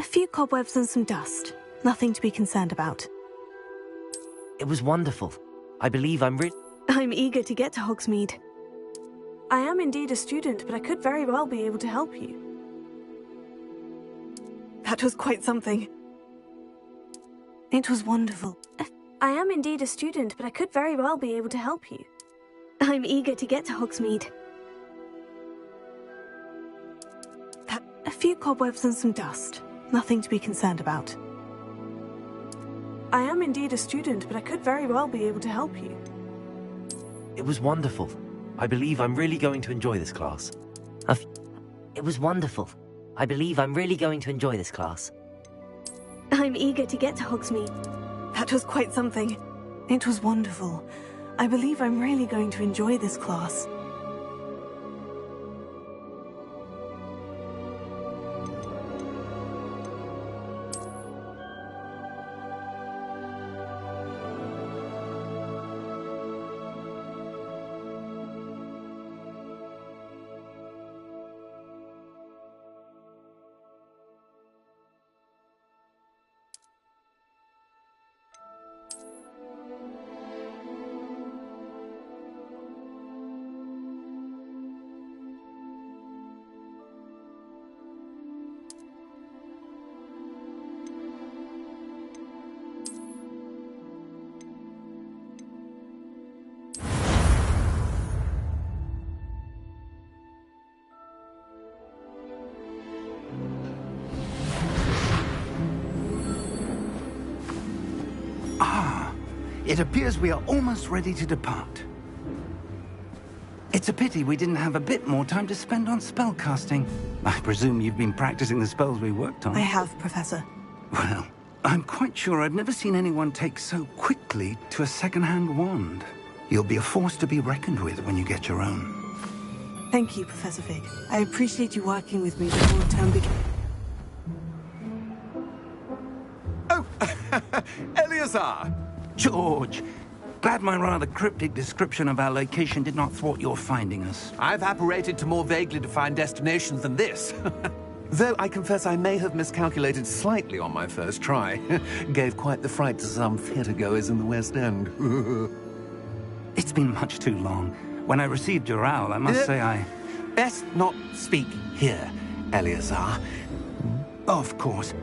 few cobwebs and some dust. Nothing to be concerned about. It was wonderful. I believe I'm eager to get to Hogsmeade. I am indeed a student, but I could very well be able to help you. That was quite something. It was wonderful. I am indeed a student, but I could very well be able to help you. I'm eager to get to Hogsmeade. A few cobwebs and some dust. Nothing to be concerned about. I am indeed a student, but I could very well be able to help you. It was wonderful. I believe I'm really going to enjoy this class. It was wonderful. I believe I'm really going to enjoy this class. I'm eager to get to Hogsmeade. That was quite something. It was wonderful. I believe I'm really going to enjoy this class. It appears we are almost ready to depart. It's a pity we didn't have a bit more time to spend on spellcasting. I presume you've been practicing the spells we worked on. I have, Professor. Well, I'm quite sure I've never seen anyone take so quickly to a second-hand wand. You'll be a force to be reckoned with when you get your own. Thank you, Professor Fig. I appreciate you working with me before term begins. Oh, Eleazar! George, glad my rather cryptic description of our location did not thwart your finding us. I've apparated to more vaguely defined destinations than this. Though I confess I may have miscalculated slightly on my first try. Gave quite the fright to some theatre-goers in the West End. It's been much too long. When I received your owl, I must say I... Best not speak here, Eleazar. Of course.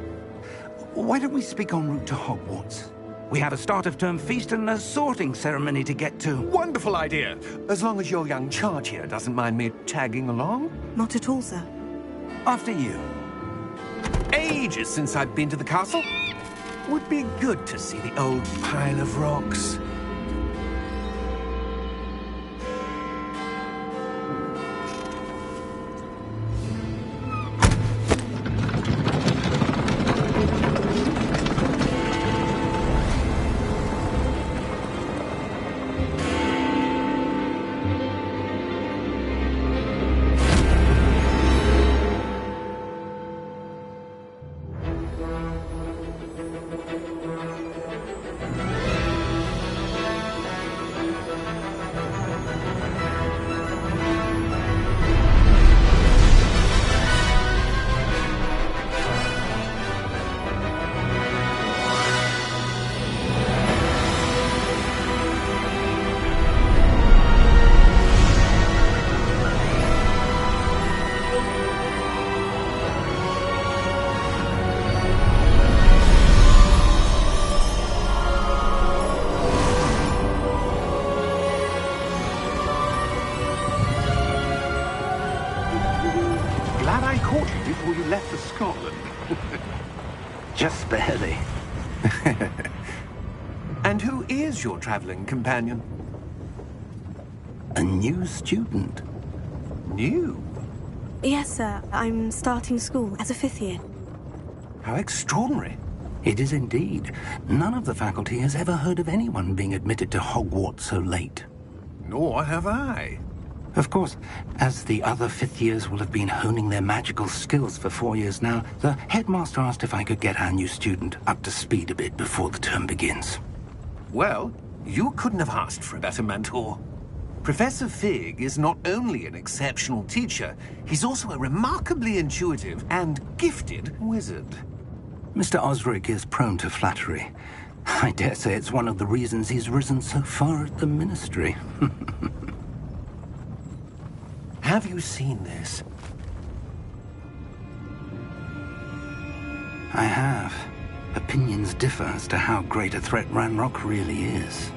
Why don't we speak en route to Hogwarts? We have a start-of-term feast and a sorting ceremony to get to. Wonderful idea! As long as your young charge here doesn't mind me tagging along. Not at all, sir. After you. Ages since I've been to the castle. Would be good to see the old pile of rocks. Before you left for Scotland. Just barely. And who is your traveling companion? A new student. New? Yes, sir. I'm starting school as a 5th year. How extraordinary. It is indeed. None of the faculty has ever heard of anyone being admitted to Hogwarts so late. Nor have I. Of course, as the other 5th years will have been honing their magical skills for 4 years now, the headmaster asked if I could get our new student up to speed a bit before the term begins. Well, you couldn't have asked for a better mentor. Professor Fig is not only an exceptional teacher, he's also a remarkably intuitive and gifted wizard. Mr. Osric is prone to flattery. I dare say it's one of the reasons he's risen so far at the Ministry. Have you seen this? I have. Opinions differ as to how great a threat Ranrock really is.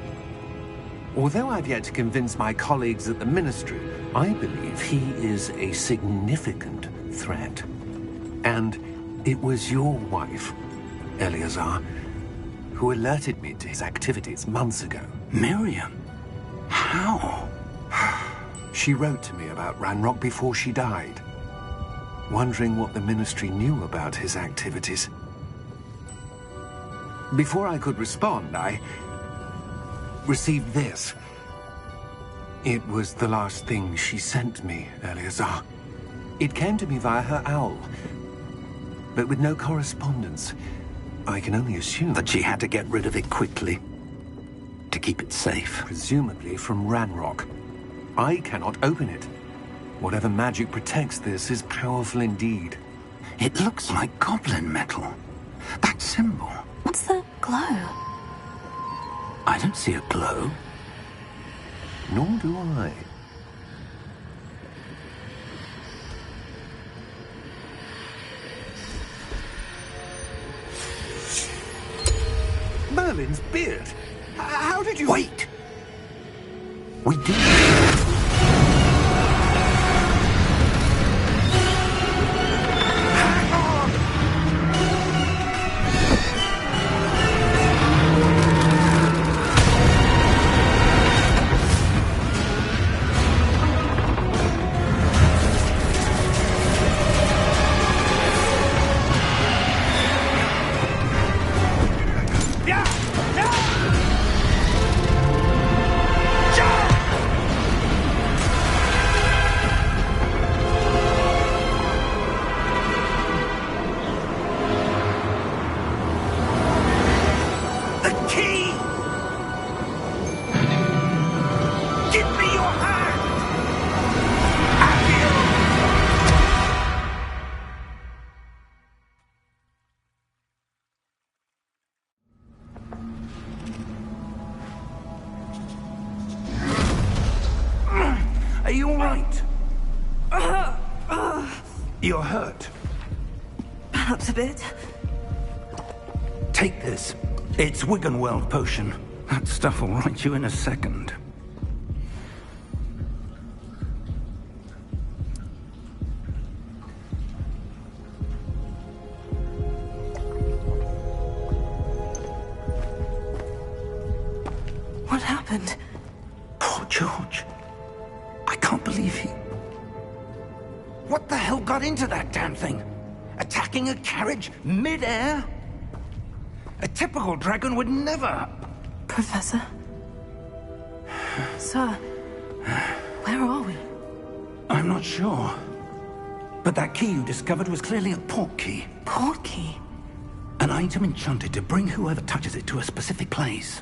Although I've yet to convince my colleagues at the Ministry, I believe he is a significant threat. And it was your wife, Eleazar, who alerted me to his activities months ago. Miriam? How? She wrote to me about Ranrock before she died, wondering what the Ministry knew about his activities. Before I could respond, I received this. It was the last thing she sent me, Eleazar. It came to me via her owl, but with no correspondence. I can only assume That she had to get rid of it quickly, to keep it safe. presumably from Ranrock. I cannot open it. Whatever magic protects this is powerful indeed. It looks like goblin metal. That symbol. What's the glow? I don't see a glow. Nor do I. Merlin's beard! How did you... Wait! We did. Are you all right? You're hurt. Perhaps a bit. Take this. It's Wiggenweld potion. That stuff will right you in a second. What happened? Poor George. I can't believe he... What the hell got into that damn thing? Attacking a carriage mid-air? A typical dragon would never... Professor? Sir, where are we? I'm not sure. But that key you discovered was clearly a port key. Port key? An item enchanted to bring whoever touches it to a specific place.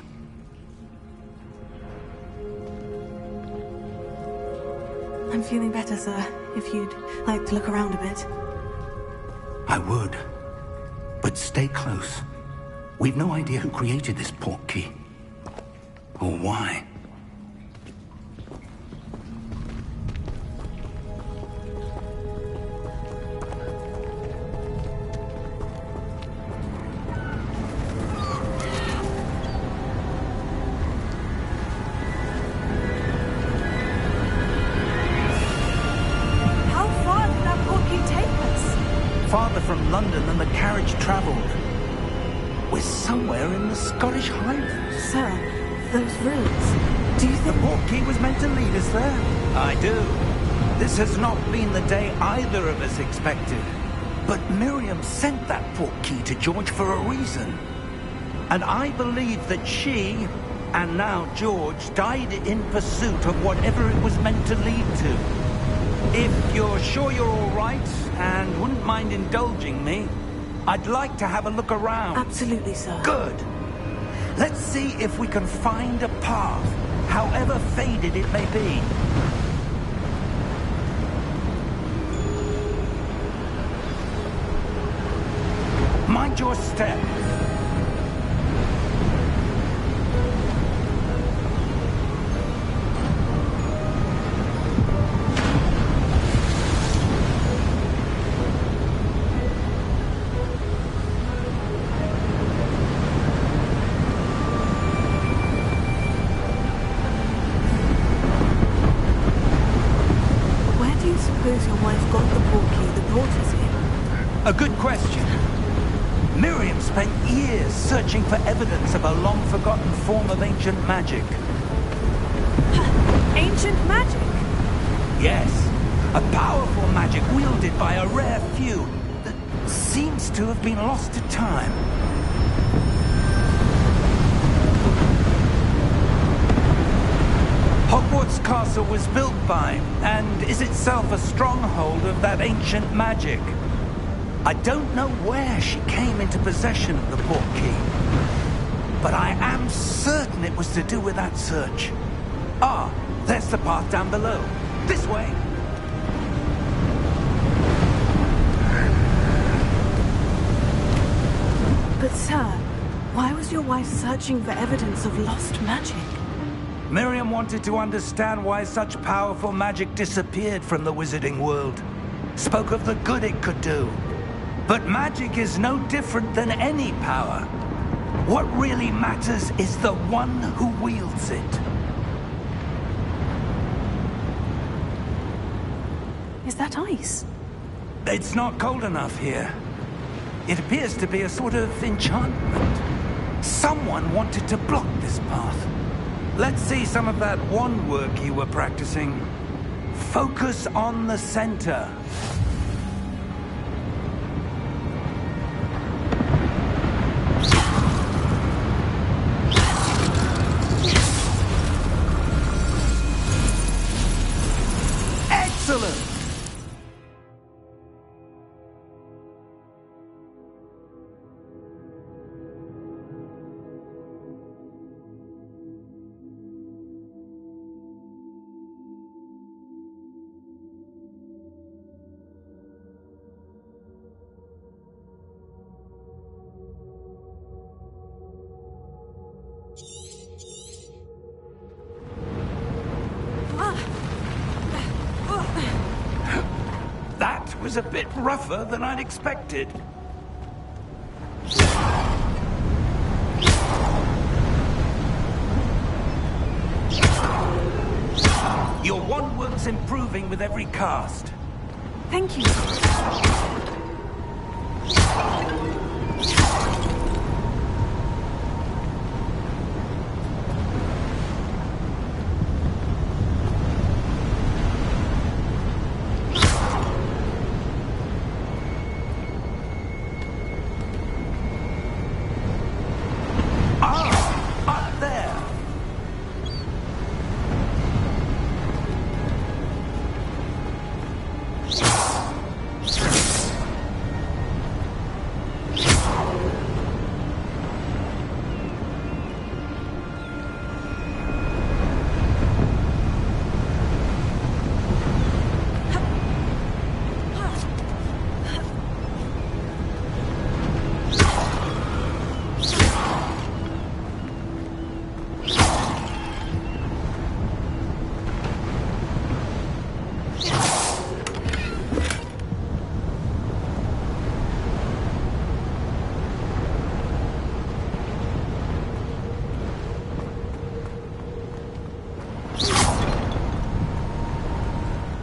I'm feeling better, sir. If you'd like to look around a bit. I would. But stay close. We've no idea who created this port key. Or why. How far did that port key take us? Farther from London than the carriage travelled. We're somewhere in the Scottish Highlands. Sir, those ruins. Do you The think... port key was meant to lead us there. I do. This has not been the day either of us expected. But Miriam sent that port key to George for a reason. And I believe that she, and now George, died in pursuit of whatever it was meant to lead to. If you're sure you're all right, and wouldn't mind indulging me, I'd like to have a look around. Absolutely, sir. Good. Let's see if we can find a path, however faded it may be. Mind your step. Suppose your wife got the portkey that brought us here? A good question. Miriam spent years searching for evidence of a long-forgotten form of ancient magic. Ancient magic? Yes. A powerful magic wielded by a rare few that seems to have been lost to time. Hogwarts Castle was built by, and is itself a stronghold of that ancient magic. I don't know where she came into possession of the portkey, but I am certain it was to do with that search. Ah, there's the path down below. This way! But sir, why was your wife searching for evidence of lost magic? Miriam wanted to understand why such powerful magic disappeared from the wizarding world. Spoke of the good it could do. But magic is no different than any power. What really matters is the one who wields it. Is that ice? It's not cold enough here. It appears to be a sort of enchantment. Someone wanted to block this path. Let's see some of that wand work you were practicing. Focus on the center. Excellent! That was a bit rougher than I'd expected. Your wand work's improving with every cast. Thank you.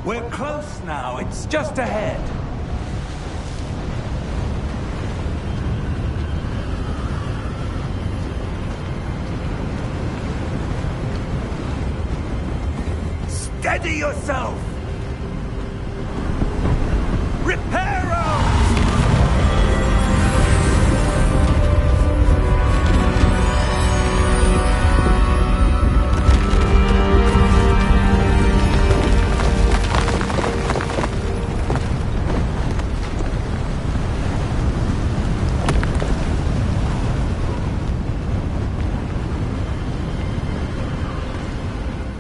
We're close now. It's just ahead. Steady yourself! Reparo!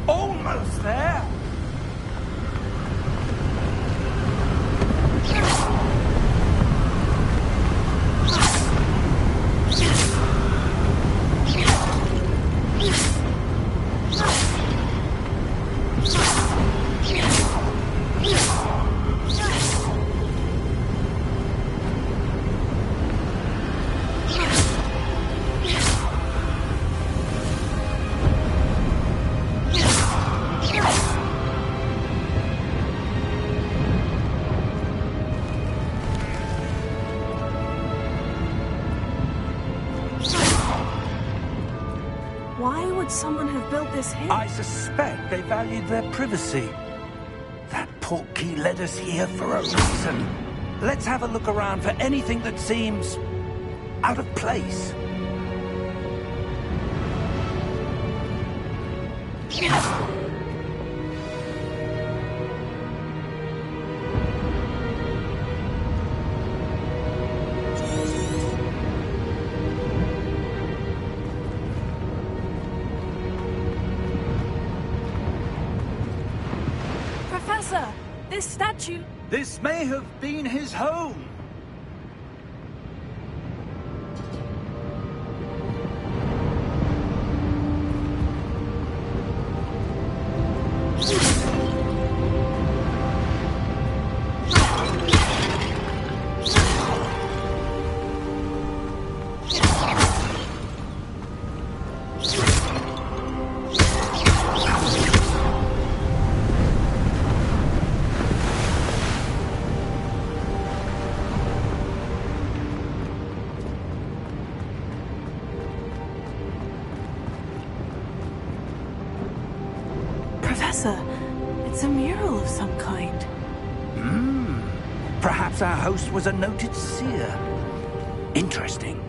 Almost there! Why would someone have built this here? I suspect they valued their privacy. That portkey led us here for a reason. Let's have a look around for anything that seems out of place. Professor, this statue... This may have been his home. Professor, it's a mural of some kind. Perhaps our host was a noted seer. Interesting.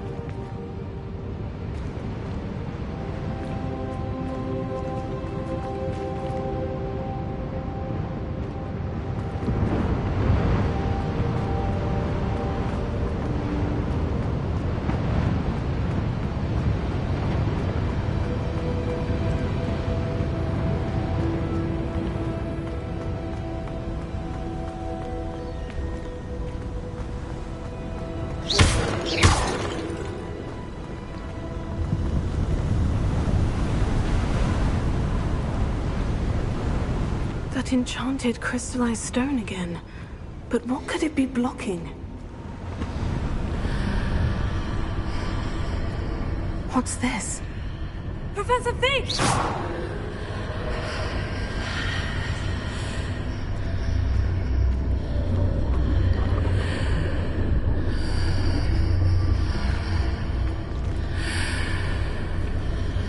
That enchanted crystallized stone again. But what could it be blocking? What's this? Professor Fig!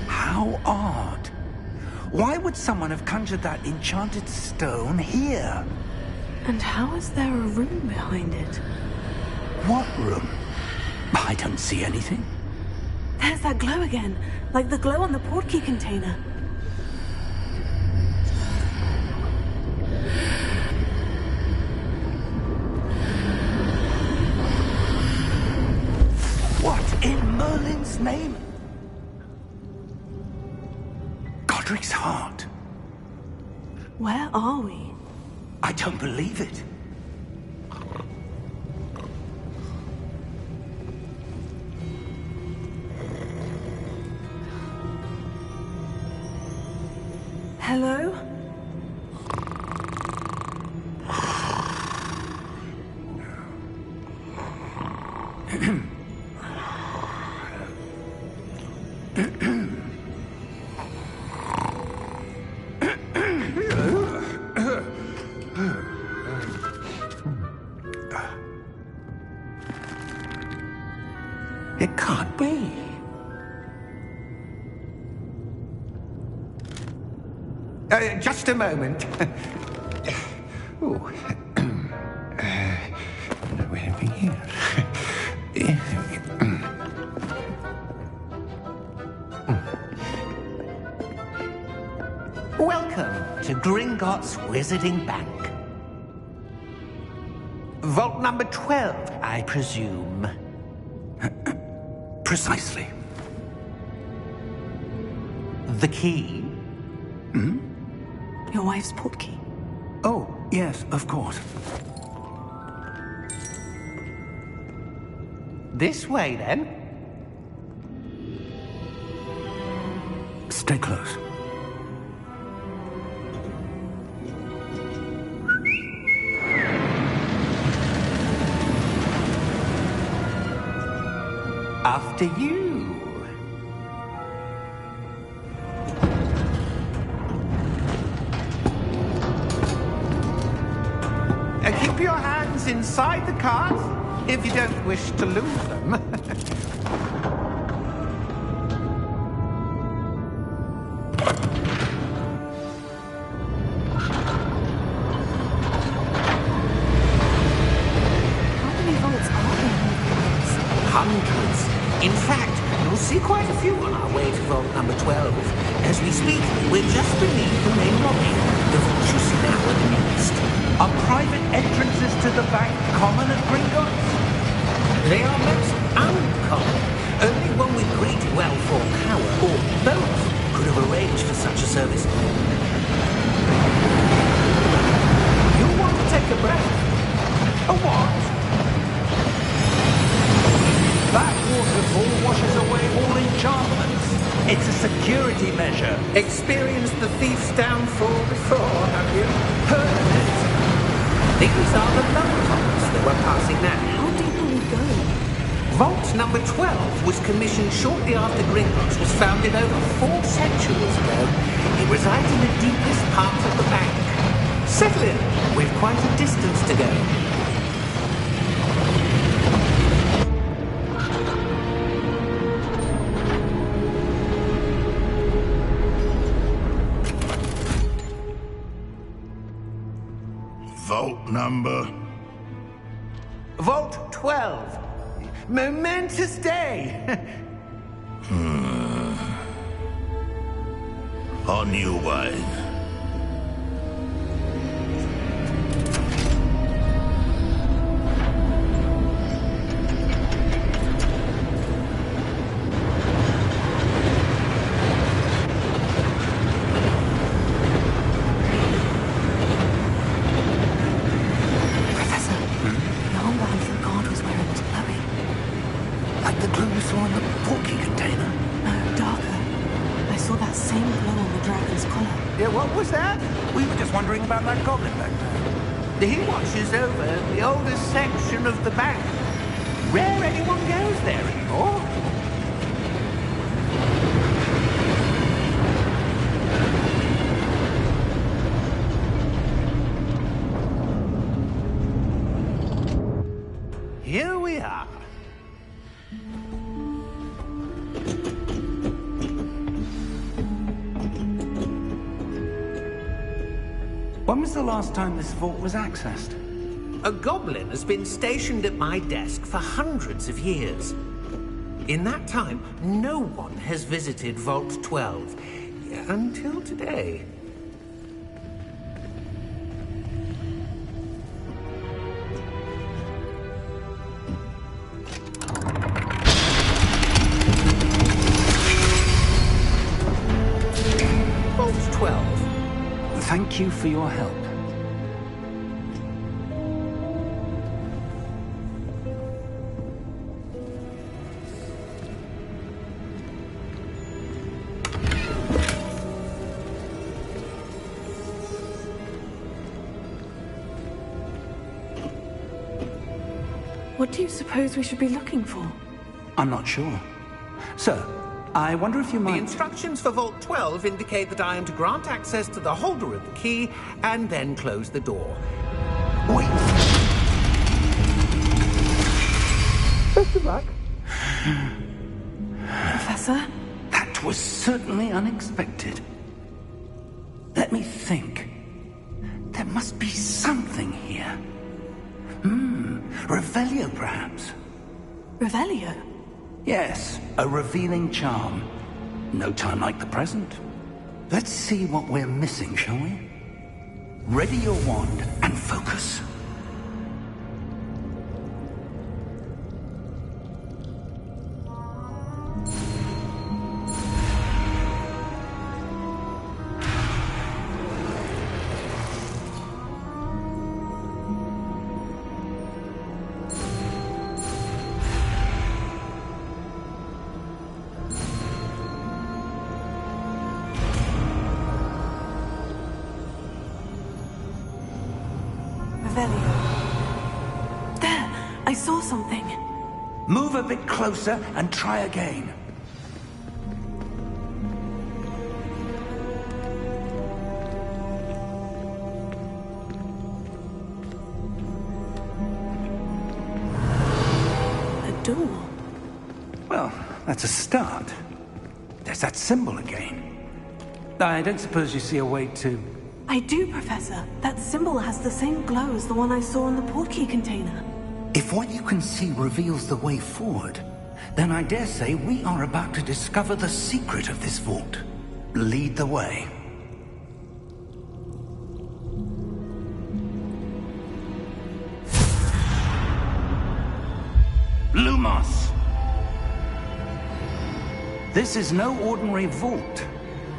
How odd. Why would someone have conjured that enchanted stone here? And how is there a room behind it? What room? I don't see anything. There's that glow again, like the glow on the portkey container. What in Merlin's name? Godric's heart. Where are we? I don't believe it. Hello? It can't be. Just a moment. Oh. Where are we here? Welcome to Gringotts Wizarding Bank. Vault number 12, I presume. Precisely. The key? Your wife's portkey. Oh, yes, of course. This way, then. Stay close. After you. Keep your hands inside the cart if you don't wish to lose them. You'll see quite a few on our way to vault number 12. As we speak, we're just beneath the main lobby. The vaults you see now are the nearest. Are private entrances to the bank common at Gringotts? They are most uncommon. Only one with great wealth or power, or both, could have arranged for such a service. You want to take a breath? A what? That waterfall washes away all enchantments. It's a security measure. Experienced the thief's downfall before, have you? Heard of it? These are the love vaults that we're passing now. How deep will we go? Vault number 12 was commissioned shortly after Gringotts was founded over 4 centuries ago. It resides in the deepest part of the bank. Settle in. We've quite a distance to go. Vault number? Vault 12. Momentous day. On your way. About that goblin back there. He watches over the oldest section of the bank. Rare anyone goes there anymore. Here we are. When was the last time this vault was accessed? A goblin has been stationed at my desk for hundreds of years. In that time, no one has visited Vault 12. Until today. Vault 12. Thank you for your help. What do you suppose we should be looking for? I'm not sure. Sir, I wonder if you might... The instructions for Vault 12 indicate that I am to grant access to the holder of the key and then close the door. Wait! Best of luck. Professor? That was certainly unexpected. Let me think. There must be something here. Revelio, perhaps? Revelio? Yes, a revealing charm. No time like the present. Let's see what we're missing, shall we? Ready your wand and focus. There! I saw something. Move a bit closer and try again. A door. Well, that's a start. There's that symbol again. I don't suppose you see a way to... I do, Professor. That symbol has the same glow as the one I saw in the portkey container. If what you can see reveals the way forward, Then I dare say we are about to discover the secret of this vault. Lead the way. Lumos! This is no ordinary vault.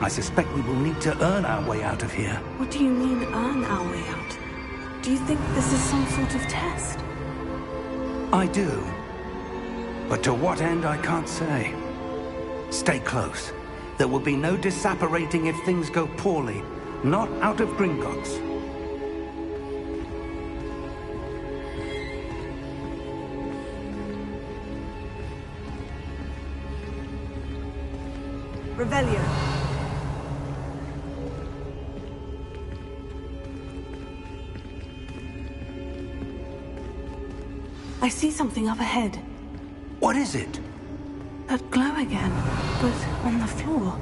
I suspect we will need to earn our way out of here. What do you mean, earn our way out? Do you think this is some sort of test? I do. But to what end, I can't say. Stay close. There will be no disapparating if things go poorly. Not out of Gringotts. Revelio. I see something up ahead. What is it? That glow again, but on the floor.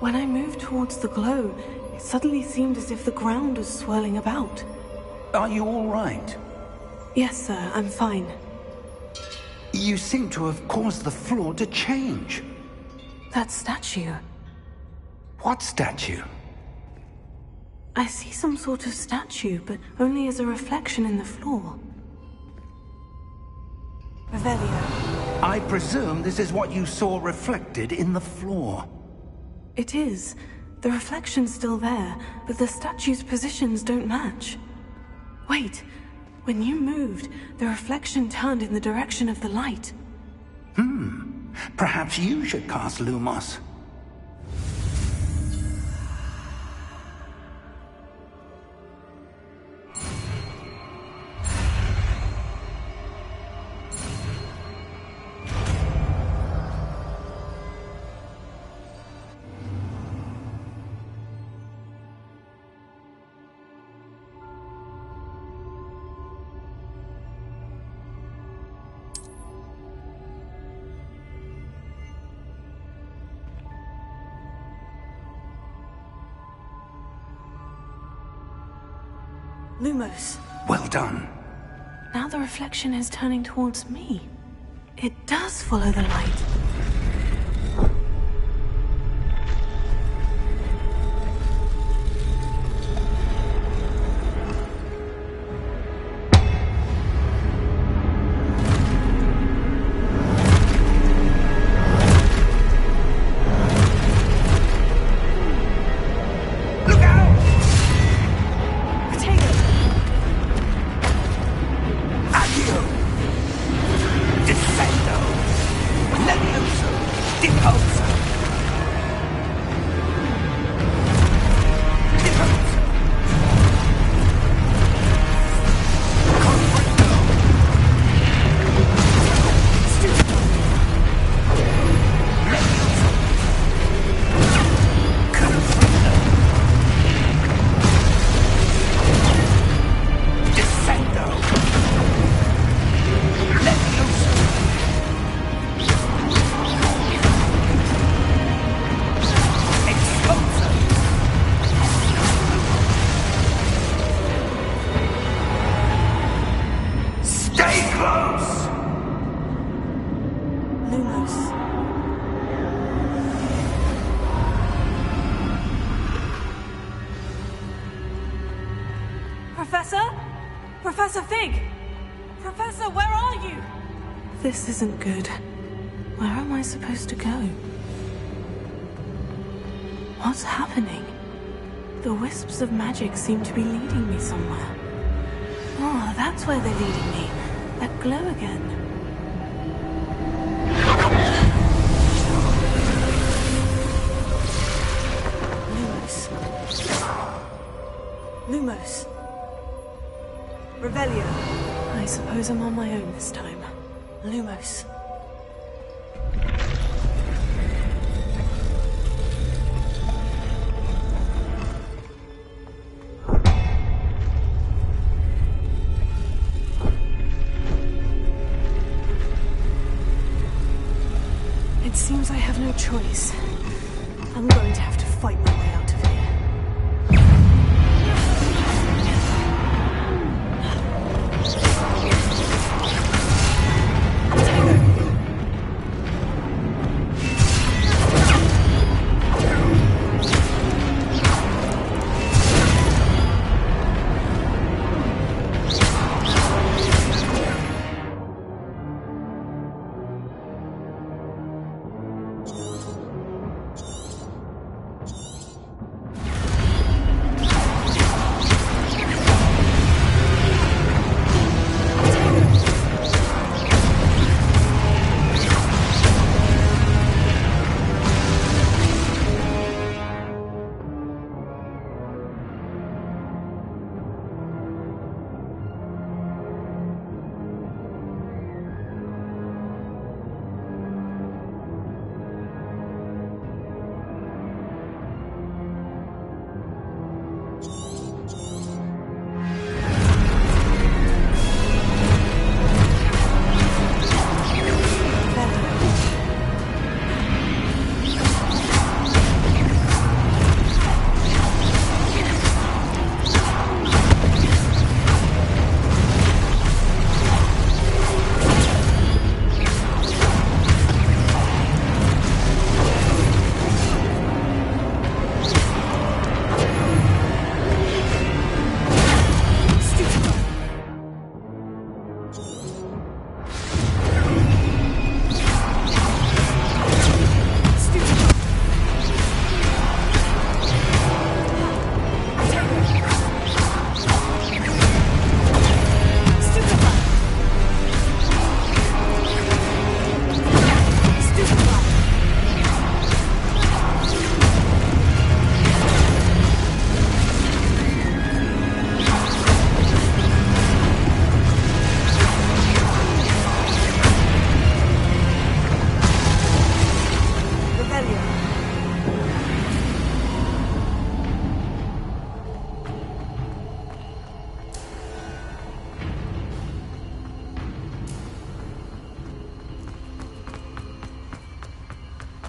When I moved towards the glow, it suddenly seemed as if the ground was swirling about. Are you all right? Yes, sir, I'm fine. You seem to have caused the floor to change. That statue. What statue? I see some sort of statue, but only as a reflection in the floor. Revelio. I presume this is what you saw reflected in the floor. It is. The reflection's still there, but the statue's positions don't match. Wait. When you moved, the reflection turned in the direction of the light. Perhaps you should cast Lumos. Lumos. Well done. Now the reflection is turning towards me. It does follow the light. Professor? Professor Fig! Professor, where are you? This isn't good. Where am I supposed to go? What's happening? The wisps of magic seem to be leading me somewhere. Oh, that's where they're leading me. That glow again. Lumos. Revelio. I suppose I'm on my own this time. Lumos. It seems I have no choice. I'm going to have to fight my way out of here.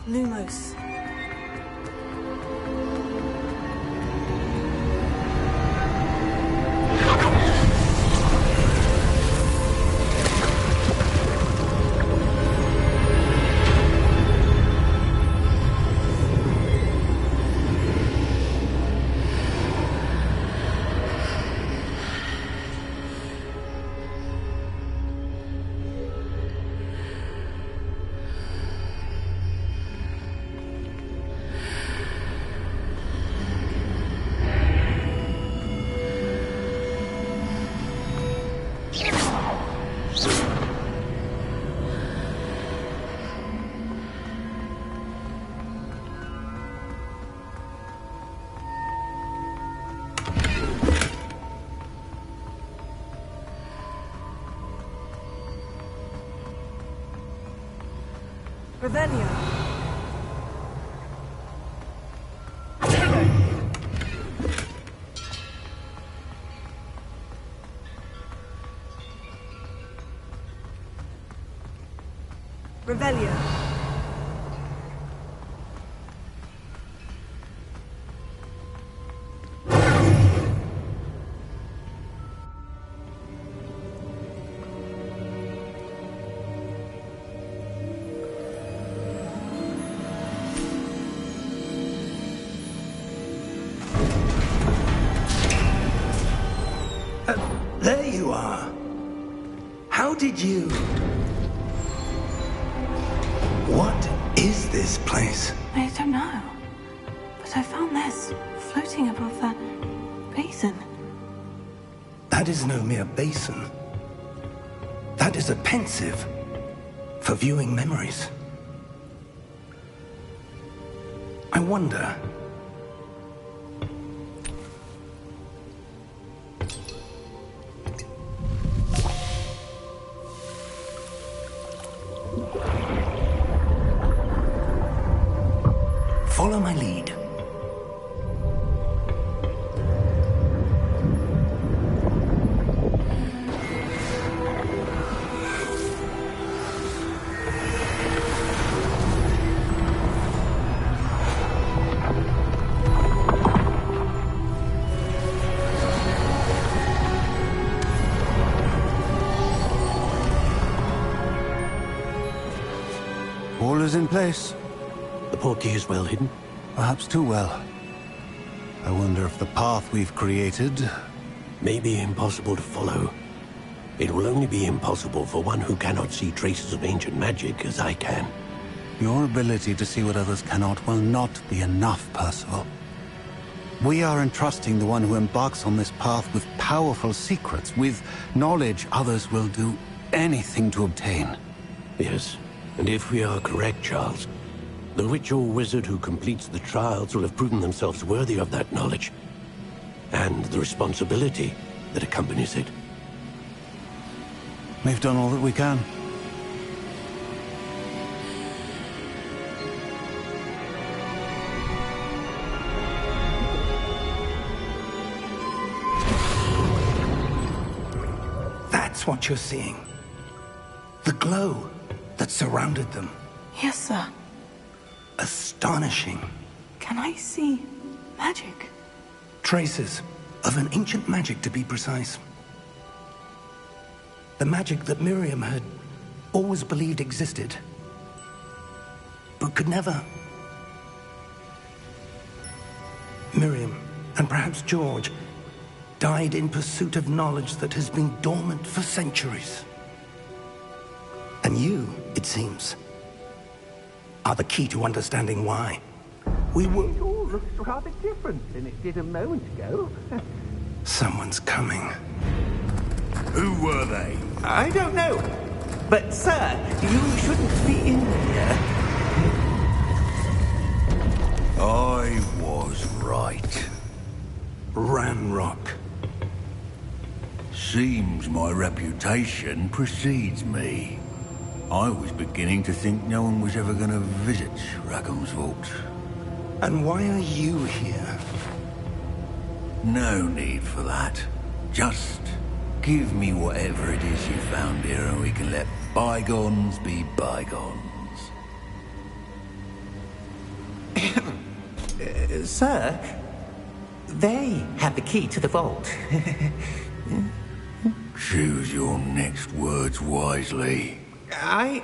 Lumos. Revelio. Revelio. There you are. How did you... What is this place? I don't know. But I found this floating above that basin. That is no mere basin. That is a pensive for viewing memories. I wonder... Follow my lead. All is in place. The portkey is well hidden? Perhaps too well. I wonder if the path we've created... may be impossible to follow. It will only be impossible for one who cannot see traces of ancient magic as I can. Your ability to see what others cannot will not be enough, Percival. We are entrusting the one who embarks on this path with powerful secrets, with knowledge others will do anything to obtain. Yes, and if we are correct, Charles, the witch or wizard who completes the trials will have proven themselves worthy of that knowledge, and the responsibility that accompanies it. We've done all that we can. That's what you're seeing. The glow that surrounded them. Yes, sir. Astonishing. Can I see magic? Traces of an ancient magic, to be precise. The magic that Miriam had always believed existed, but could never. Miriam, and perhaps George, died in pursuit of knowledge that has been dormant for centuries. And you, it seems, are the key to understanding why. We were... It all looks rather different than it did a moment ago. Someone's coming. Who were they? I don't know. But, sir, you shouldn't be in here. I was right. Ranrock. Seems my reputation precedes me. I was beginning to think no one was ever going to visit Rackham's Vault. And why are you here? No need for that. Just give me whatever it is you found here and we can let bygones be bygones. Sir, they have the key to the vault. Choose your next words wisely. I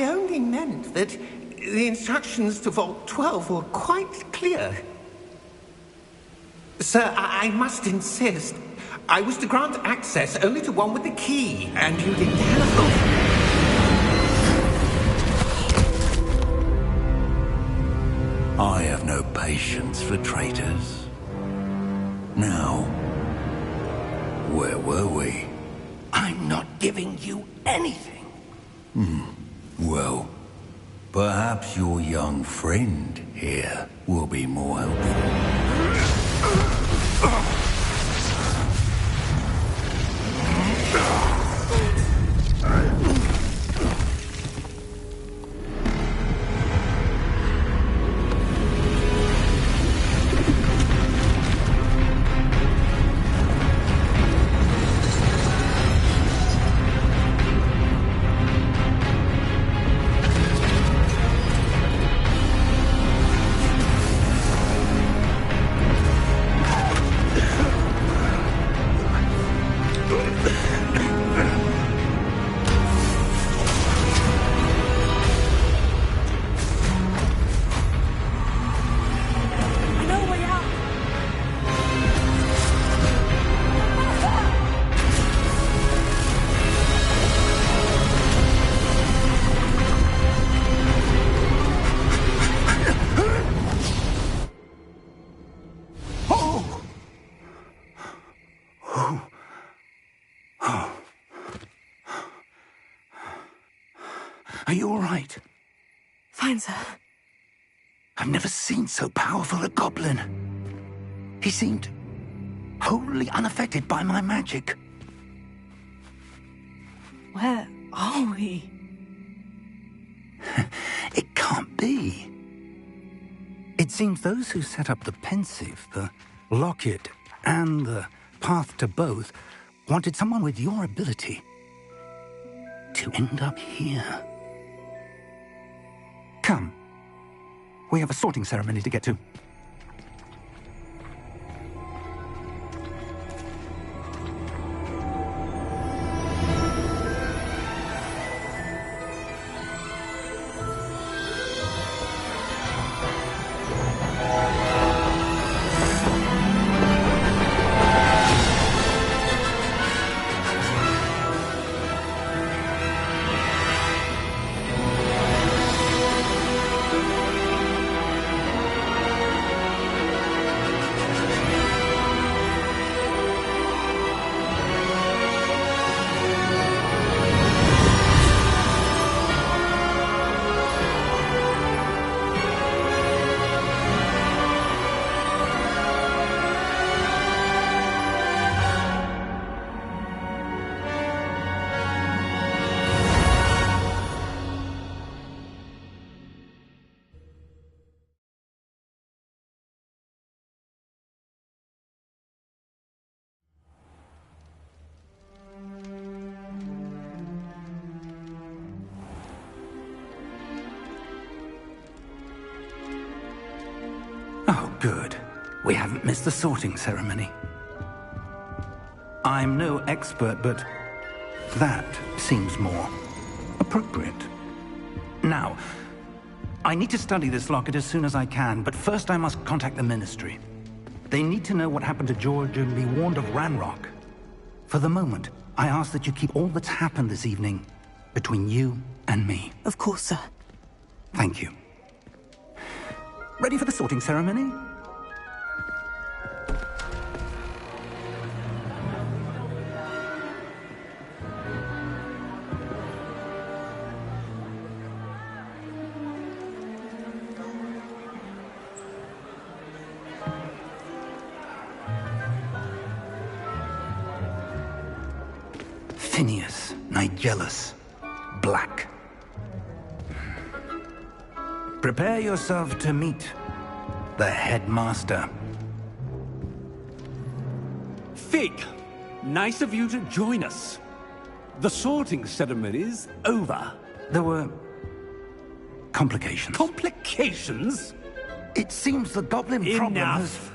only meant that the instructions to Vault 12 were quite clear. Sir, I must insist. I was to grant access only to one with the key, and you didn't have... I have no patience for traitors. Now, where were we? I'm not giving you anything. Well, perhaps your young friend here will be more helpful. Are you all right? Fine, sir. I've never seen so powerful a goblin. He seemed wholly unaffected by my magic. Where are we? It can't be. It seems those who set up the Pensieve, the Locket, and the Path to Both wanted someone with your ability to end up here. Come. We have a sorting ceremony to get to. Oh, good. We haven't missed the sorting ceremony. I'm no expert, but that seems more appropriate. Now, I need to study this locket as soon as I can, but first I must contact the Ministry. They need to know what happened to George and be warned of Ranrock. For the moment, I ask that you keep all that's happened this evening between you and me. Of course, sir. Thank you. Ready for the sorting ceremony? Phineas Nigellus Black. Prepare yourself to meet the headmaster. Fig, nice of you to join us. The sorting ceremony's over. There were complications. Complications? It seems the goblin problem has... Enough!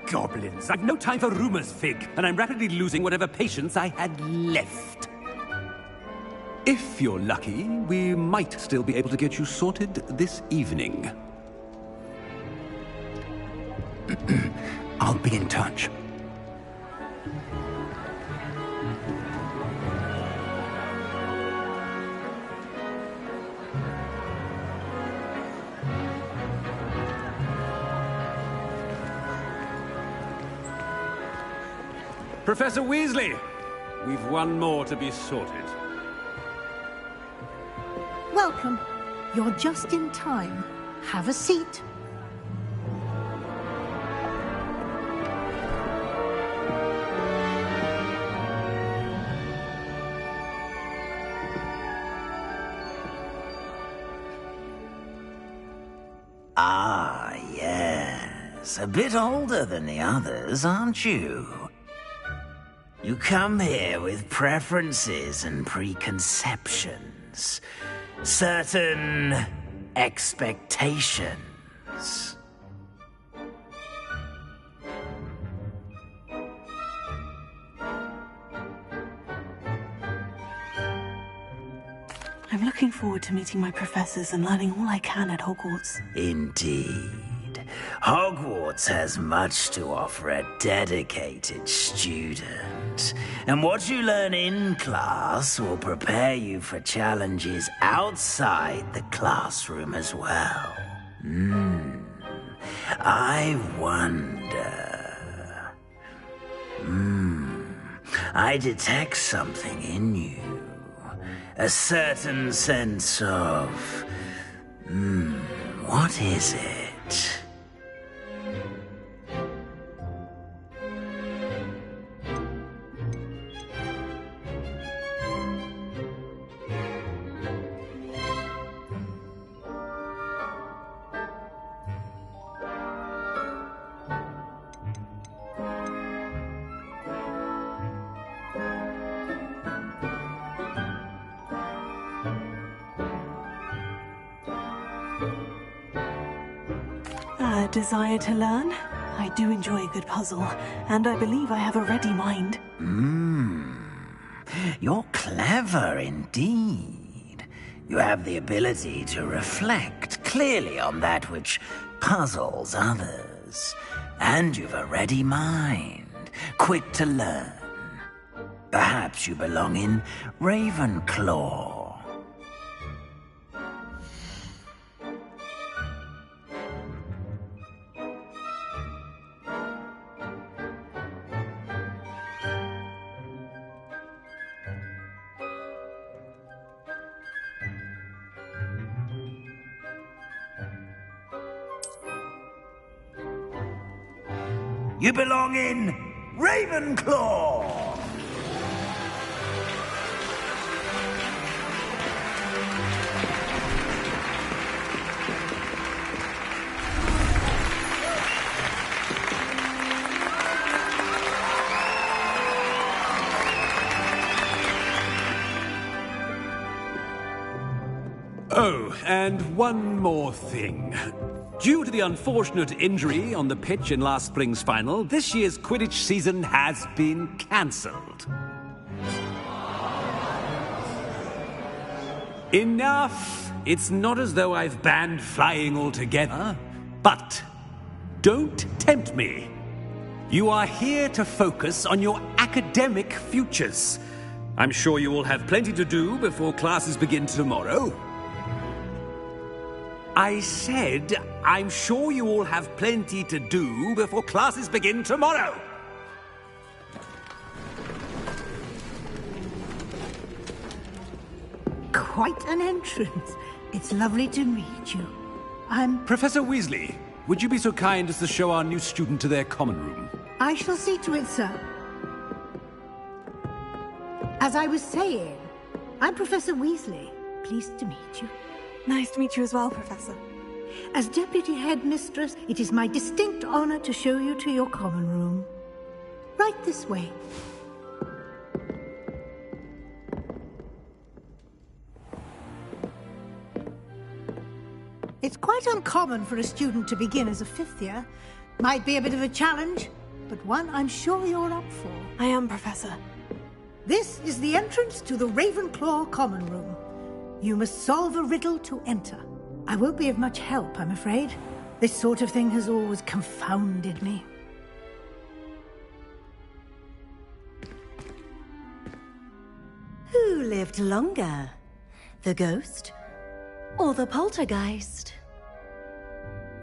Goblins. I've no time for rumors, Fig, and I'm rapidly losing whatever patience I had left. If you're lucky, we might still be able to get you sorted this evening. I'll be in touch. Professor Weasley, we've one more to be sorted. Welcome. You're just in time. Have a seat. Ah, yes. A bit older than the others, aren't you? You come here with preferences and preconceptions. Certain expectations. I'm looking forward to meeting my professors and learning all I can at Hogwarts. Indeed. Hogwarts has much to offer a dedicated student. And what you learn in class will prepare you for challenges outside the classroom as well. I wonder... I detect something in you. A certain sense of... what is it? A desire to learn? I do enjoy a good puzzle, and I believe I have a ready mind. You're clever indeed. You have the ability to reflect clearly on that which puzzles others. And you've a ready mind, quick to learn. Perhaps you belong in Ravenclaw. You belong in Ravenclaw! Oh, and one more thing. Due to the unfortunate injury on the pitch in last spring's final, this year's Quidditch season has been cancelled. Enough! It's not as though I've banned flying altogether, but don't tempt me. You are here to focus on your academic futures. I'm sure you will have plenty to do before classes begin tomorrow. I said, I'm sure you all have plenty to do before classes begin tomorrow. Quite an entrance. It's lovely to meet you. I'm... Professor Weasley, would you be so kind as to show our new student to their common room? I shall see to it, sir. As I was saying, I'm Professor Weasley. Pleased to meet you. Nice to meet you as well, Professor. As Deputy Headmistress, it is my distinct honor to show you to your common room. Right this way. It's quite uncommon for a student to begin as a fifth year. Might be a bit of a challenge, but one I'm sure you're up for. I am, Professor. This is the entrance to the Ravenclaw Common Room. You must solve a riddle to enter. I won't be of much help, I'm afraid. This sort of thing has always confounded me. Who lived longer? The ghost or the poltergeist?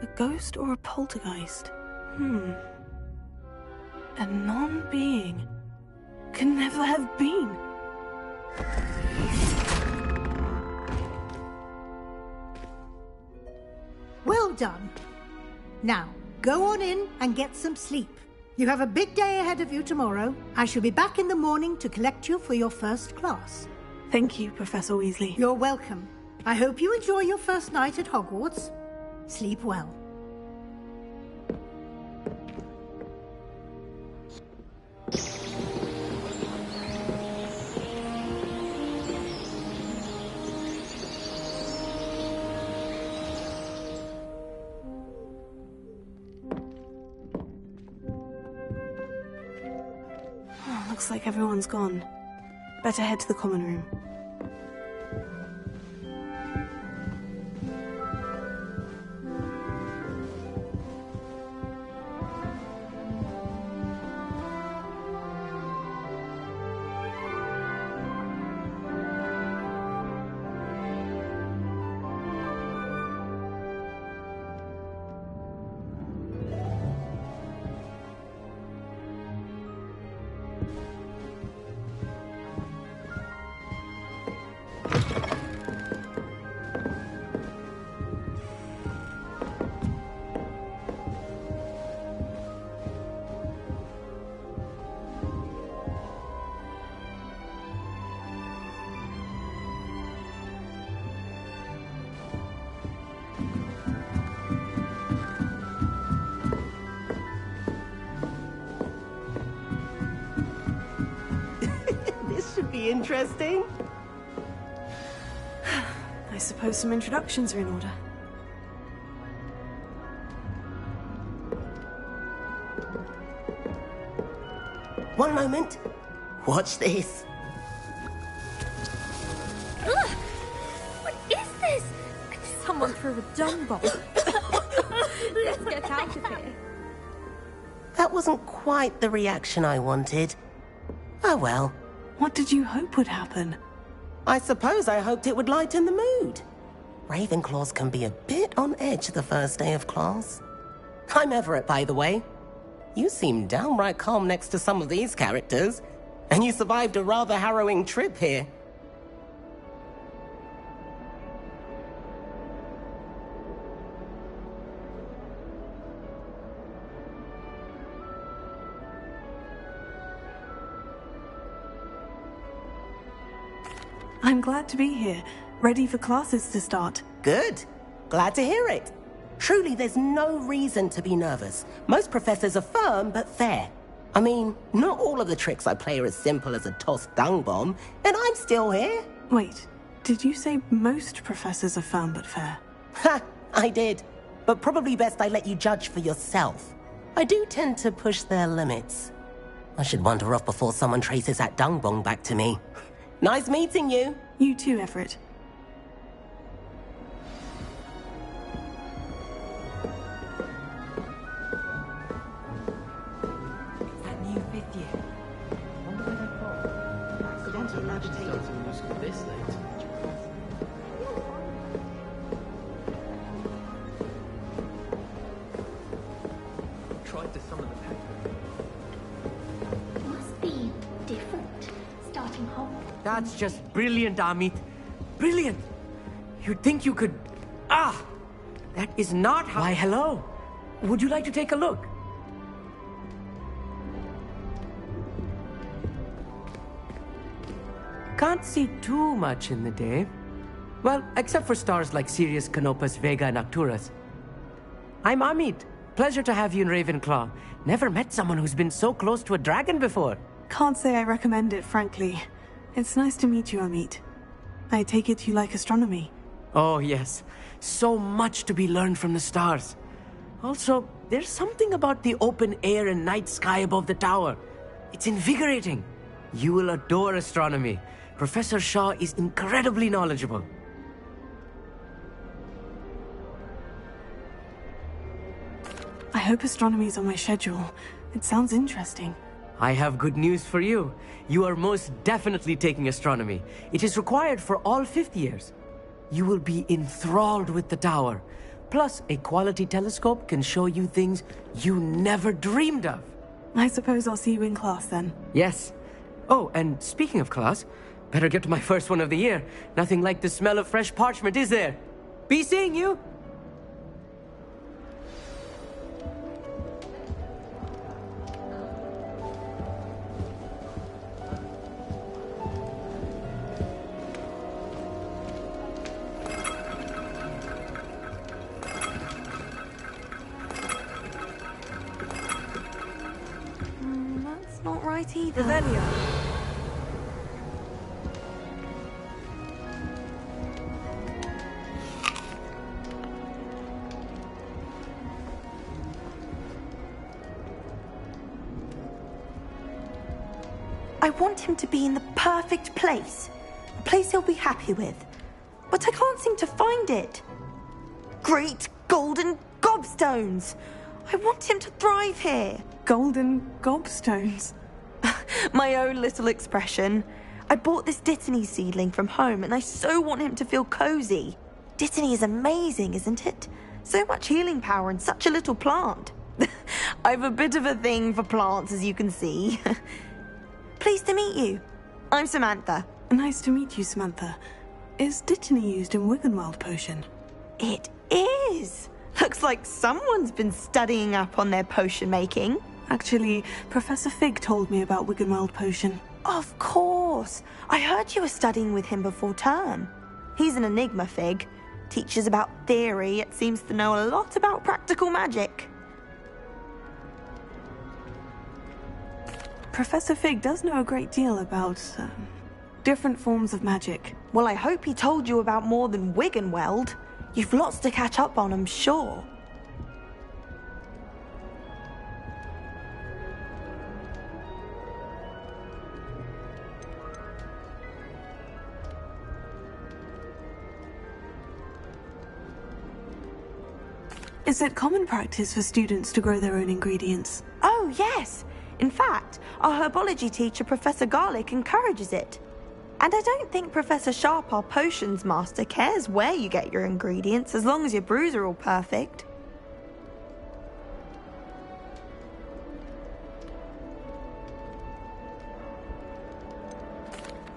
A ghost or a poltergeist? A non-being can never have been. Well done. Now, go on in and get some sleep. You have a big day ahead of you tomorrow. I shall be back in the morning to collect you for your first class. Thank you, Professor Weasley. You're welcome. I hope you enjoy your first night at Hogwarts. Sleep well. Looks like everyone's gone. Better head to the common room. Interesting. I suppose some introductions are in order. One moment. Watch this. Ugh! What is this? Someone threw a dung bomb. Let's get out of here. That wasn't quite the reaction I wanted. Oh well. What did you hope would happen? I suppose I hoped it would lighten the mood. Ravenclaws can be a bit on edge the first day of class. I'm Everett, by the way. You seem downright calm next to some of these characters, and you survived a rather harrowing trip here. I'm glad to be here, ready for classes to start. Good. Glad to hear it. Truly, there's no reason to be nervous. Most professors are firm but fair. I mean, not all of the tricks I play are as simple as a tossed dung bomb, and I'm still here. Wait, did you say most professors are firm but fair? Ha! I did. but probably best I let you judge for yourself. I do tend to push their limits. I should wander off before someone traces that dung bong back to me. Nice meeting you. You too, Everett. That new fifth year. Wonder where they're from. Accidentally agitated this late. Tried to summon the pack. Must be different, starting home. That's just brilliant, Amit. Brilliant! You'd think you could... Ah! That is not how... Why, hello. Would you like to take a look? Can't see too much in the day. Well, except for stars like Sirius, Canopus, Vega, and Arcturus. I'm Amit. Pleasure to have you in Ravenclaw. Never met someone who's been so close to a dragon before. Can't say I recommend it, frankly. It's nice to meet you, Amit. I take it you like astronomy. Oh, yes. So much to be learned from the stars. Also, there's something about the open air and night sky above the tower. It's invigorating. You will adore astronomy. Professor Shaw is incredibly knowledgeable. I hope astronomy's on my schedule. It sounds interesting. I have good news for you. You are most definitely taking astronomy. It is required for all fifth years. You will be enthralled with the tower. Plus, a quality telescope can show you things you never dreamed of. I suppose I'll see you in class then. Yes. Oh, and speaking of class, better get to my first one of the year. Nothing like the smell of fresh parchment, is there? Be seeing you! That's not right either. Revelio. I want him to be in the perfect place. A place he'll be happy with. But I can't seem to find it. Great golden gobstones! I want him to thrive here. Golden gobstones? My own little expression. I bought this Dittany seedling from home and I so want him to feel cozy. Dittany is amazing, isn't it? So much healing power in such a little plant. I've a bit of a thing for plants, as you can see. Pleased to meet you. I'm Samantha. Nice to meet you, Samantha. Is Dittany used in Wiggenweld potion? It is. Looks like someone's been studying up on their potion making. Actually, Professor Fig told me about Wiggenweld potion. Of course. I heard you were studying with him before term. He's an enigma, Fig. Teaches about theory, yet seems to know a lot about practical magic. Professor Fig does know a great deal about different forms of magic. Well, I hope he told you about more than Wiggenweld. You've lots to catch up on, I'm sure. Is it common practice for students to grow their own ingredients? Oh, yes. In fact, our herbology teacher, Professor Garlick, encourages it. And I don't think Professor Sharp, our potions master, cares where you get your ingredients, as long as your brews are all perfect.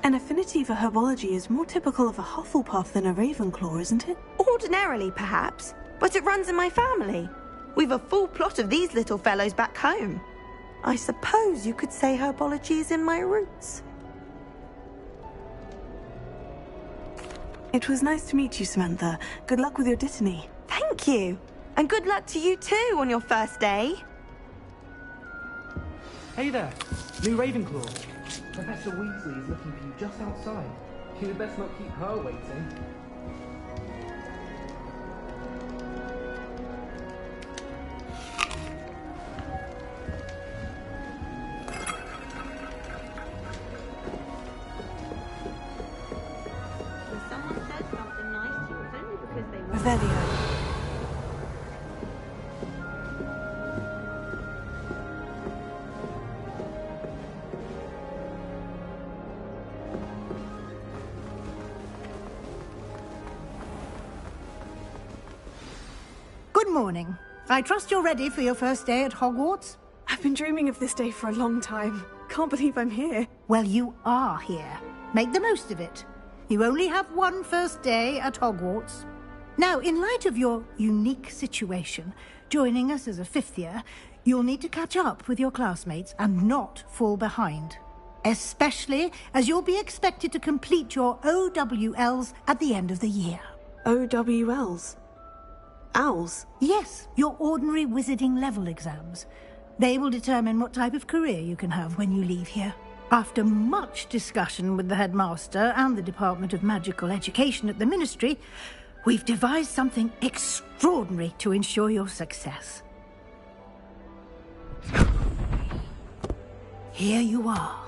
An affinity for herbology is more typical of a Hufflepuff than a Ravenclaw, isn't it? Ordinarily, perhaps, but it runs in my family. We've a full plot of these little fellows back home. I suppose you could say herbology is in my roots. It was nice to meet you, Samantha. Good luck with your Dittany. Thank you. And good luck to you too on your first day. Hey there, new Ravenclaw. Professor Weasley is looking for you just outside. You'd best not keep her waiting. Revelio. Good morning. I trust you're ready for your first day at Hogwarts? I've been dreaming of this day for a long time. Can't believe I'm here. Well, you are here. Make the most of it. You only have one first day at Hogwarts. Now, in light of your unique situation, joining us as a fifth year, you'll need to catch up with your classmates and not fall behind. Especially as you'll be expected to complete your OWLs at the end of the year. OWLs? Owls? Yes, your ordinary wizarding level exams. They will determine what type of career you can have when you leave here. After much discussion with the headmaster and the Department of Magical Education at the Ministry, we've devised something extraordinary to ensure your success. Here you are.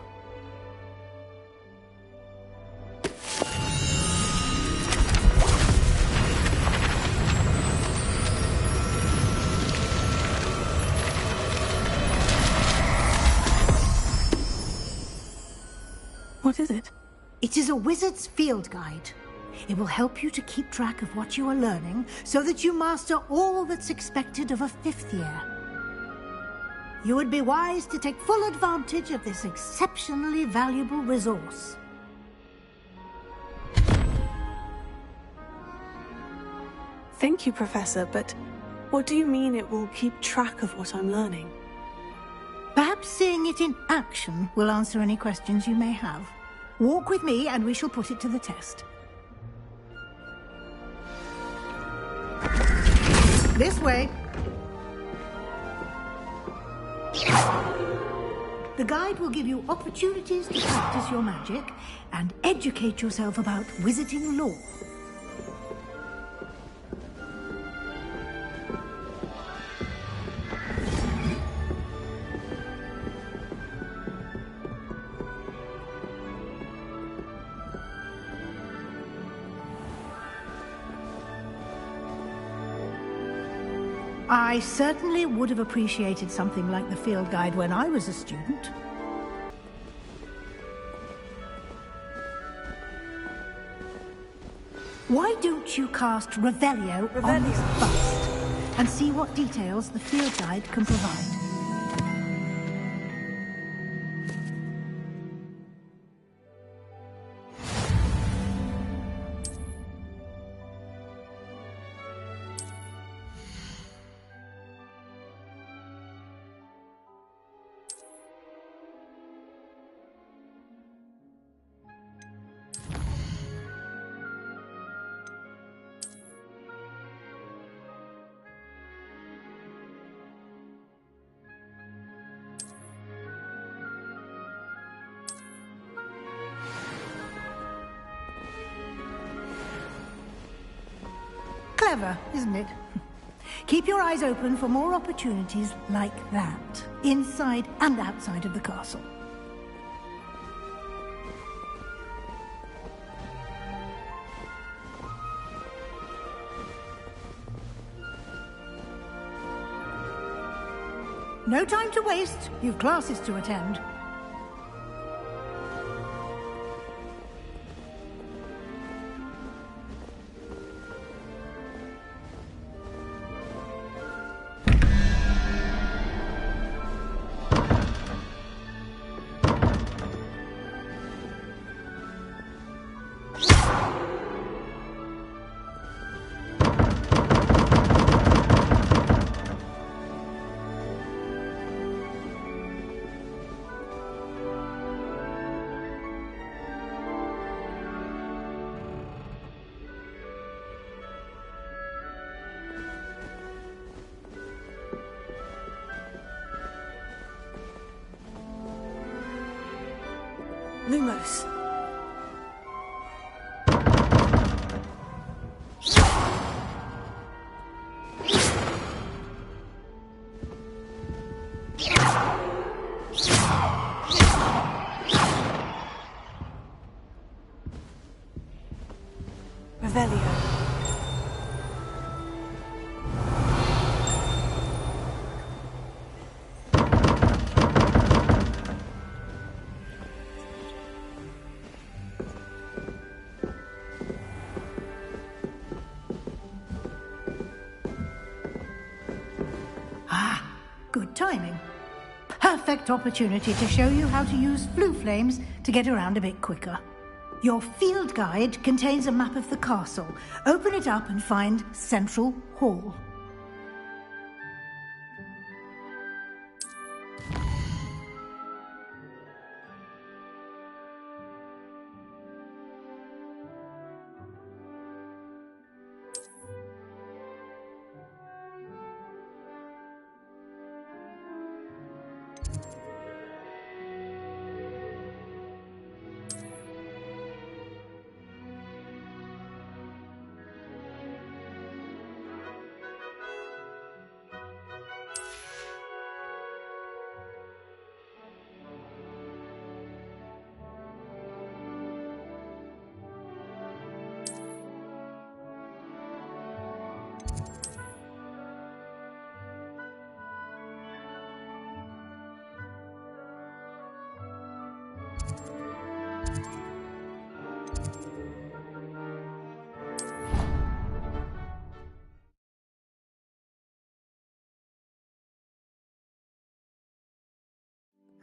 What is it? It is a wizard's field guide. It will help you to keep track of what you are learning so that you master all that's expected of a fifth year. You would be wise to take full advantage of this exceptionally valuable resource. Thank you, Professor, but what do you mean it will keep track of what I'm learning? Perhaps seeing it in action will answer any questions you may have. Walk with me and we shall put it to the test. This way. The guide will give you opportunities to practice your magic and educate yourself about wizarding lore. I certainly would have appreciated something like the field guide when I was a student. Why don't you cast Revelio on this bust and see what details the field guide can provide? Clever, isn't it? Keep your eyes open for more opportunities like that, inside and outside of the castle. No time to waste. You've classes to attend. Lumos. Revelio. Good timing. Perfect opportunity to show you how to use flue flames to get around a bit quicker. Your field guide contains a map of the castle. Open it up and find Central Hall.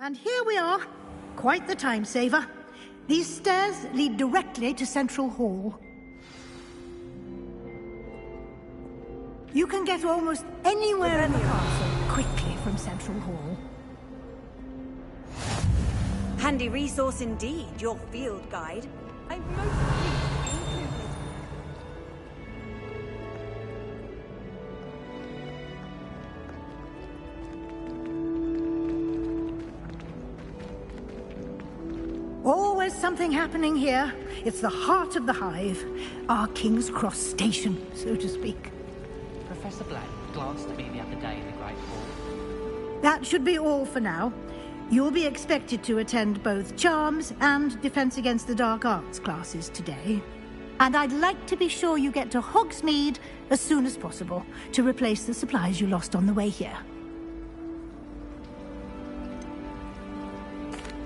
And here we are. Quite the time saver. These stairs lead directly to Central Hall. You can get almost anywhere in the castle quickly from Central Hall. Handy resource indeed, your field guide. I'm most pleased to be included. Always something happening here. It's the heart of the hive. Our King's Cross station, so to speak. Professor Black glanced at me the other day in the Great Hall. That should be all for now. You'll be expected to attend both Charms and Defense Against the Dark Arts classes today. And I'd like to be sure you get to Hogsmeade as soon as possible to replace the supplies you lost on the way here.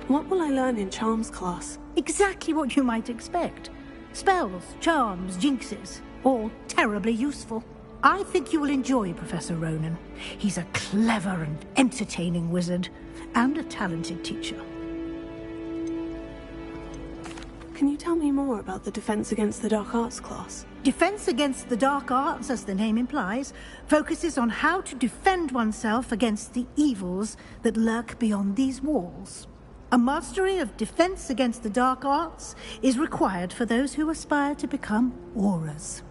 What will I learn in Charms class? Exactly what you might expect. Spells, charms, jinxes, all terribly useful. I think you will enjoy Professor Ronen. He's a clever and entertaining wizard, and a talented teacher. Can you tell me more about the Defense Against the Dark Arts class? Defense Against the Dark Arts, as the name implies, focuses on how to defend oneself against the evils that lurk beyond these walls. A mastery of Defense Against the Dark Arts is required for those who aspire to become Aurors.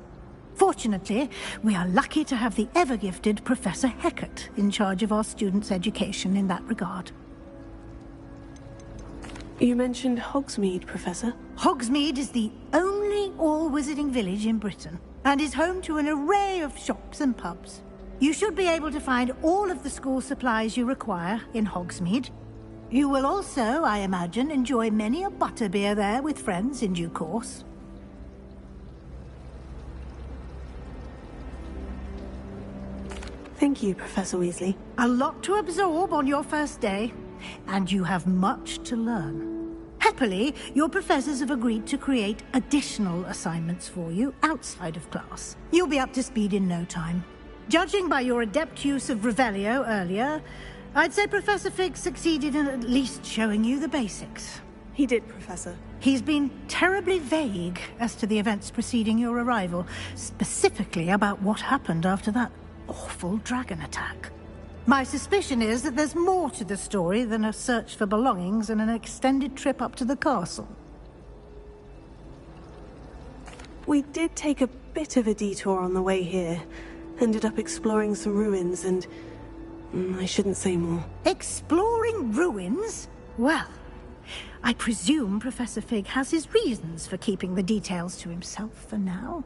Fortunately, we are lucky to have the ever-gifted Professor Hecat in charge of our students' education in that regard. You mentioned Hogsmeade, Professor. Hogsmeade is the only all-wizarding village in Britain, and is home to an array of shops and pubs. You should be able to find all of the school supplies you require in Hogsmeade. You will also, I imagine, enjoy many a butterbeer there with friends in due course. Thank you, Professor Weasley. A lot to absorb on your first day, and you have much to learn. Happily, your professors have agreed to create additional assignments for you outside of class. You'll be up to speed in no time. Judging by your adept use of Revelio earlier, I'd say Professor Fig succeeded in at least showing you the basics. He did, Professor. He's been terribly vague as to the events preceding your arrival, specifically about what happened after that awful dragon attack. My suspicion is that there's more to the story than a search for belongings and an extended trip up to the castle. We did take a bit of a detour on the way here. Ended up exploring some ruins and... I shouldn't say more. Exploring ruins? Well, I presume Professor Fig has his reasons for keeping the details to himself for now.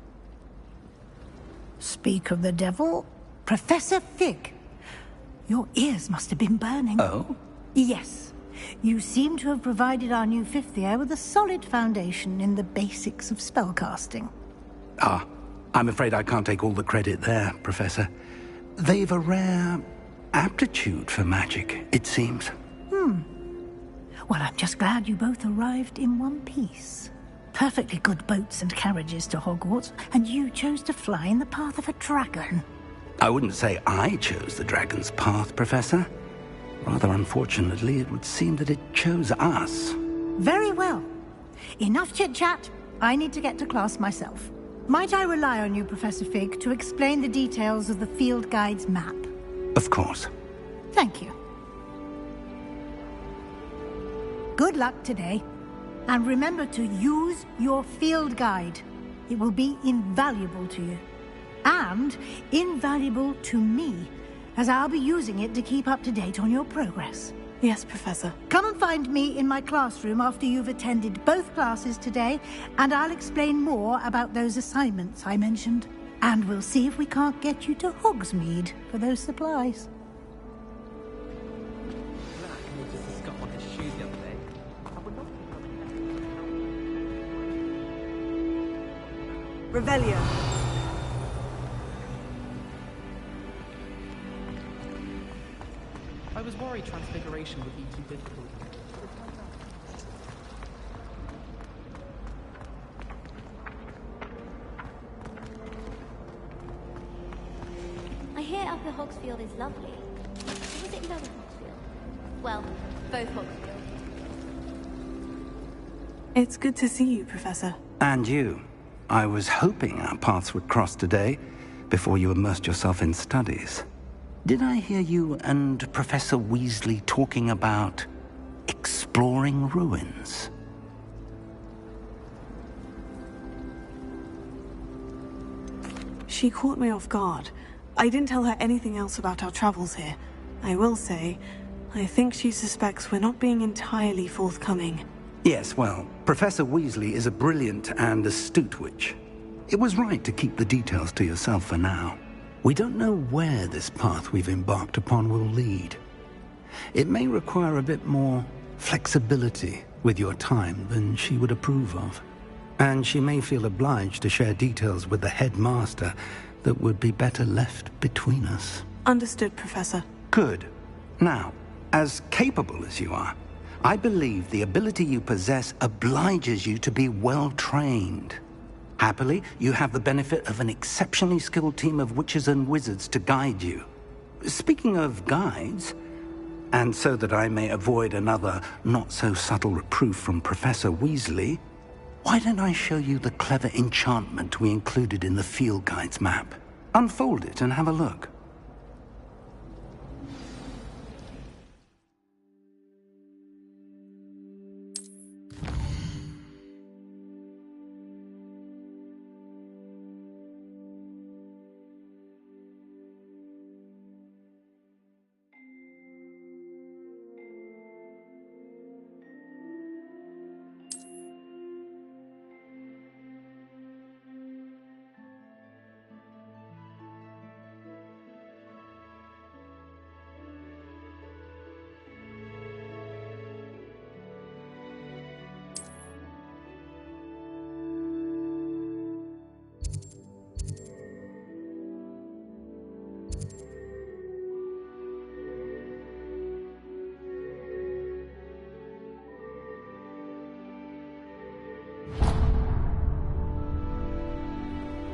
Speak of the devil, Professor Fig. Your ears must have been burning. Oh? Yes. You seem to have provided our new fifth year with a solid foundation in the basics of spellcasting. Ah, I'm afraid I can't take all the credit there, Professor. They've a rare aptitude for magic, it seems. Well, I'm just glad you both arrived in one piece. Perfectly good boats and carriages to Hogwarts, and you chose to fly in the path of a dragon. I wouldn't say I chose the dragon's path, Professor. Rather unfortunately, it would seem that it chose us. Very well. Enough chit-chat. I need to get to class myself. Might I rely on you, Professor Fig, to explain the details of the field guide's map? Of course. Thank you. Good luck today. And remember to use your field guide. It will be invaluable to you. And invaluable to me, as I'll be using it to keep up to date on your progress. Yes, Professor. Come and find me in my classroom after you've attended both classes today, and I'll explain more about those assignments I mentioned. And we'll see if we can't get you to Hogsmeade for those supplies. Revelio. I was worried Transfiguration would be too difficult. I hear Upper Hogsfield is lovely. Or was it Lower Hogsfield? Well, both Hogsfield. It's good to see you, Professor. And you. I was hoping our paths would cross today, before you immersed yourself in studies. Did I hear you and Professor Weasley talking about exploring ruins? She caught me off guard. I didn't tell her anything else about our travels here. I will say, I think she suspects we're not being entirely forthcoming. Yes, well, Professor Weasley is a brilliant and astute witch. It was right to keep the details to yourself for now. We don't know where this path we've embarked upon will lead. It may require a bit more flexibility with your time than she would approve of. And she may feel obliged to share details with the headmaster that would be better left between us. Understood, Professor. Good. Now, as capable as you are, I believe the ability you possess obliges you to be well-trained. Happily, you have the benefit of an exceptionally skilled team of witches and wizards to guide you. Speaking of guides, and so that I may avoid another not-so-subtle reproof from Professor Weasley, why don't I show you the clever enchantment we included in the field guide's map? Unfold it and have a look.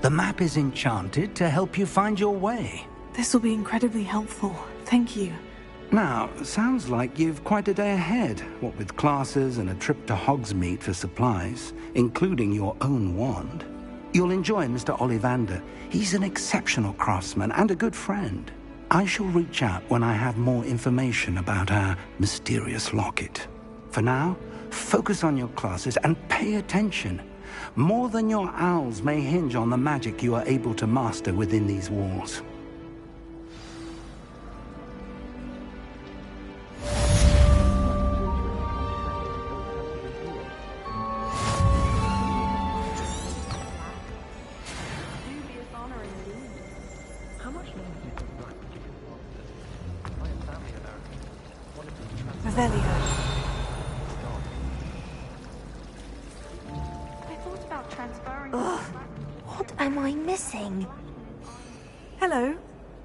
The map is enchanted to help you find your way. This will be incredibly helpful. Thank you. Now, sounds like you've quite a day ahead, what with classes and a trip to Hogsmeade for supplies, including your own wand. You'll enjoy Mr. Ollivander. He's an exceptional craftsman and a good friend. I shall reach out when I have more information about our mysterious locket. For now, focus on your classes and pay attention. More than your owls may hinge on the magic you are able to master within these walls. Hello.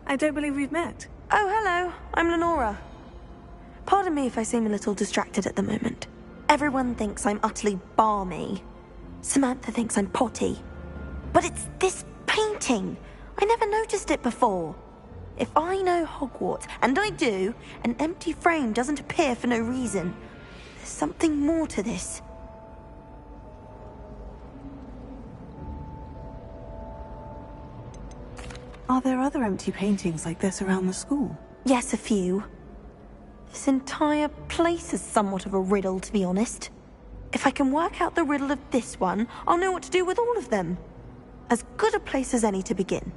I don't believe we've met. Oh, hello. I'm Lenora. Pardon me if I seem a little distracted at the moment. Everyone thinks I'm utterly balmy. Samantha thinks I'm potty. But it's this painting. I never noticed it before. If I know Hogwarts, and I do, an empty frame doesn't appear for no reason. There's something more to this. Are there other empty paintings like this around the school? Yes, a few. This entire place is somewhat of a riddle, to be honest. If I can work out the riddle of this one, I'll know what to do with all of them. As good a place as any to begin.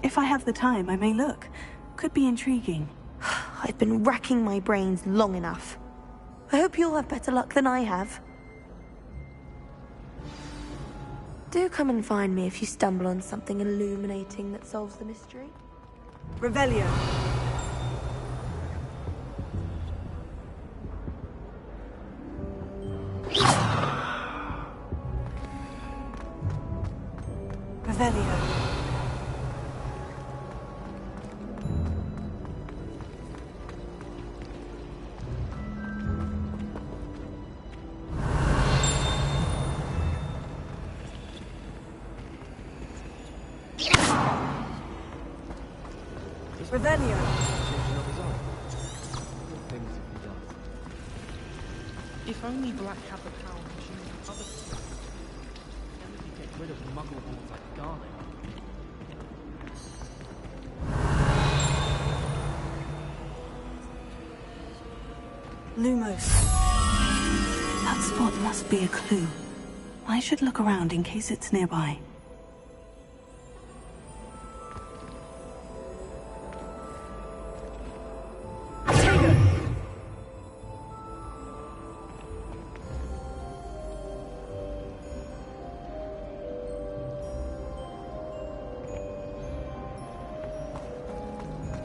If I have the time, I may look. Could be intriguing. I've been racking my brains long enough. I hope you'll have better luck than I have. Do come and find me if you stumble on something illuminating that solves the mystery. Revelio. Revelio. Revelio. If only Black had the power to choose other things. Then we could get rid of muggle balls like Garlic. Lumos. That spot must be a clue. I should look around in case it's nearby.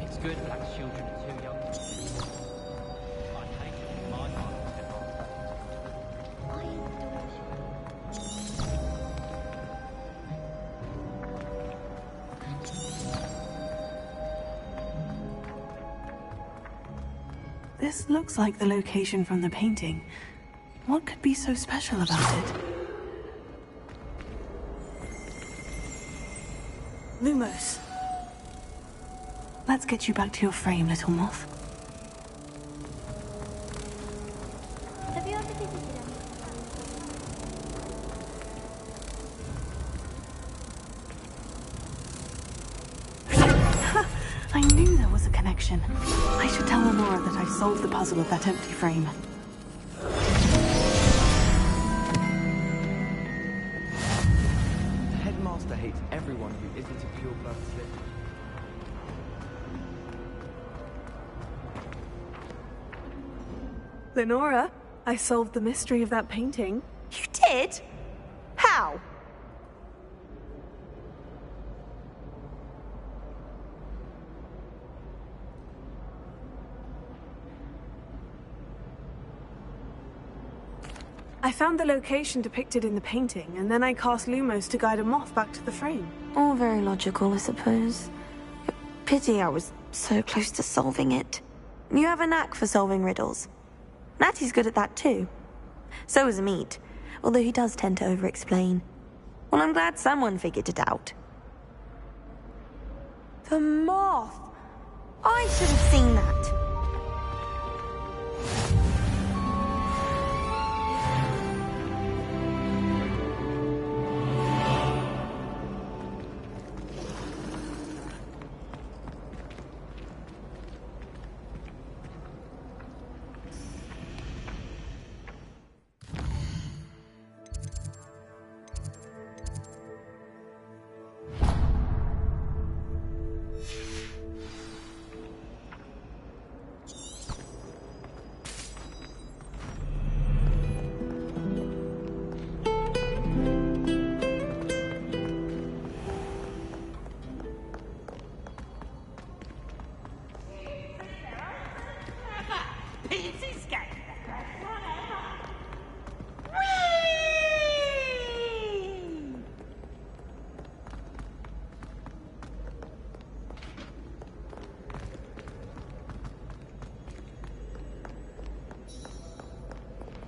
It's good Black children are too young. I hate it. My heart is This looks like the location from the painting. What could be so special about it? Lumos. Let's get you back to your frame, little moth. Have you ever visited I knew there was a connection. I should tell Lenora that I've solved the puzzle of that empty frame. The headmaster hates everyone who isn't a pure blood Slytherin. Lenora, I solved the mystery of that painting. You did? How? I found the location depicted in the painting, and then I cast Lumos to guide a moth back to the frame. All very logical, I suppose. Pity I was so close to solving it. You have a knack for solving riddles. Natty's good at that too. So is Amit, although he does tend to over-explain. Well, I'm glad someone figured it out. The moth! I should have seen that.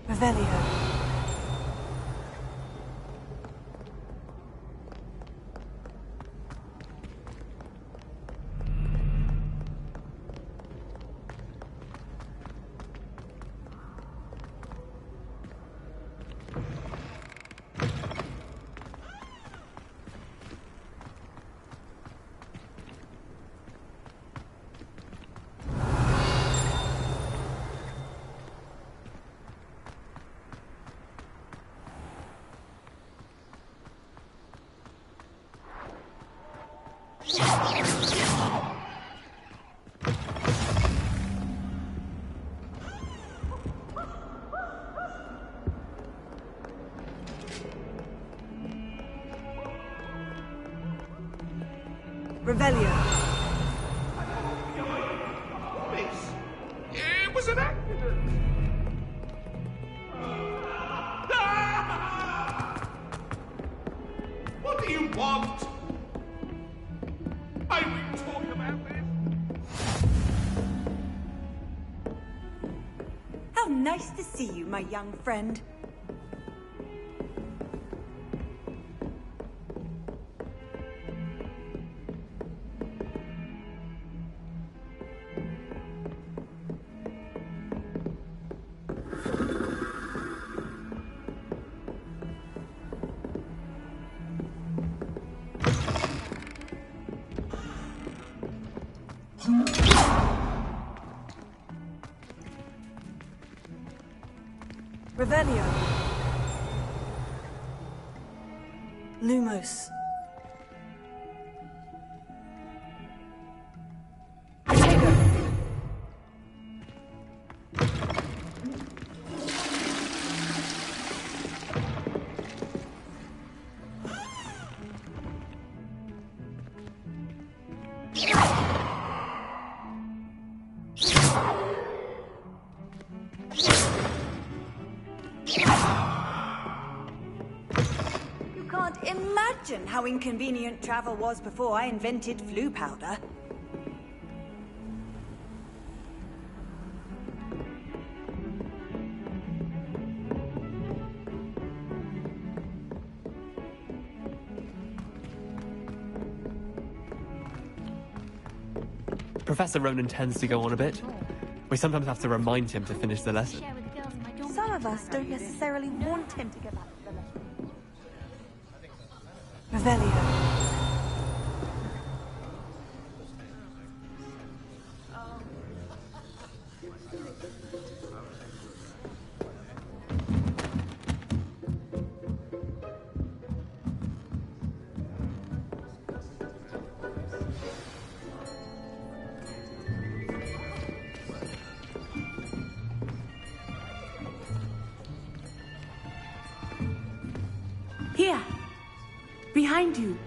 Revelio. Revelio. It was an accident. What do you want? I will talk about this. How nice to see you, my young friend. Revelio. Lumos. Imagine how inconvenient travel was before I invented flu powder. Professor Ronan tends to go on a bit. We sometimes have to remind him to finish the lesson. Some of us don't necessarily want him to go back to the lesson. Revelio. Here. Behind you.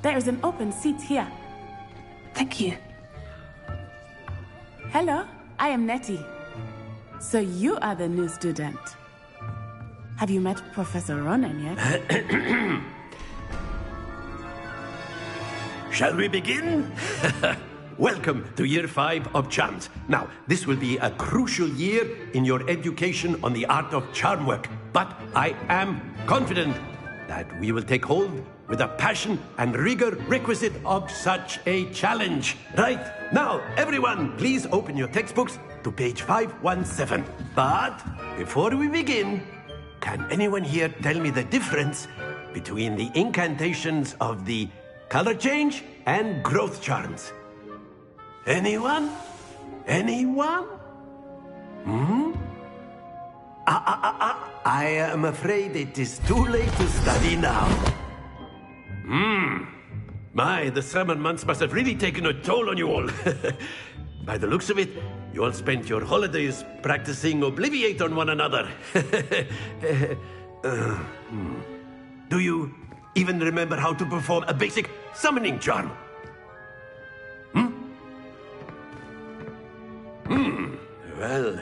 There is an open seat here. Thank you. Hello, I am Nettie. So you are the new student. Have you met Professor Ronan yet? Shall we begin? Welcome to Year 5 of Charms. Now, this will be a crucial year in your education on the art of charm work, but I am confident that we will take hold with the passion and rigor requisite of such a challenge. Right, now, everyone, please open your textbooks to page 517. But before we begin, can anyone here tell me the difference between the incantations of the color change and growth charms? Anyone? Anyone? I am afraid it is too late to study now. My, the summer months must have really taken a toll on you all. By the looks of it, you all spent your holidays practicing Obliviate on one another. Do you even remember how to perform a basic summoning charm? Well,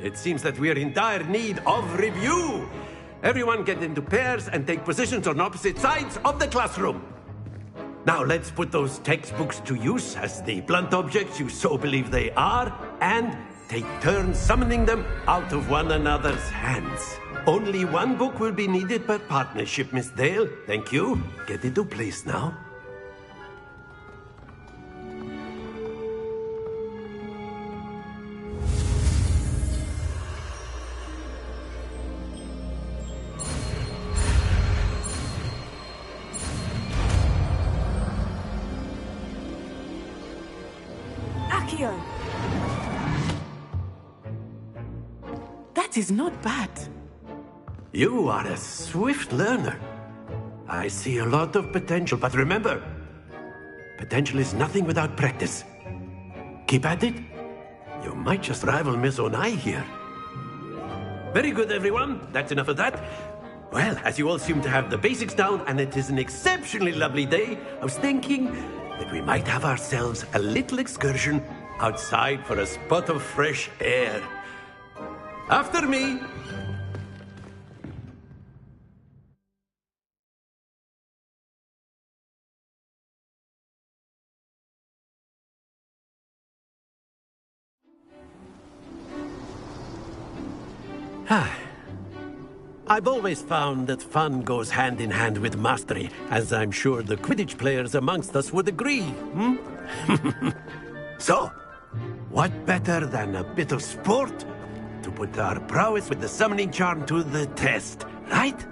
it seems that we are in dire need of review. Everyone get into pairs and take positions on opposite sides of the classroom. Now let's put those textbooks to use as the blunt objects you so believe they are, and take turns summoning them out of one another's hands. Only one book will be needed per partnership, Miss Dale. Thank you. Get into place now. Accio! That is not bad. You are a swift learner. I see a lot of potential, but remember, Potential is nothing without practice. Keep at it. You might just rival Miss Onai here. Very good, everyone. That's enough of that. Well, as you all seem to have the basics down, and it is an exceptionally lovely day, I was thinking that we might have ourselves a little excursion outside for a spot of fresh air. After me. I've always found that fun goes hand in hand with mastery, as I'm sure the Quidditch players amongst us would agree. So, what better than a bit of sport to put our prowess with the summoning charm to the test, right?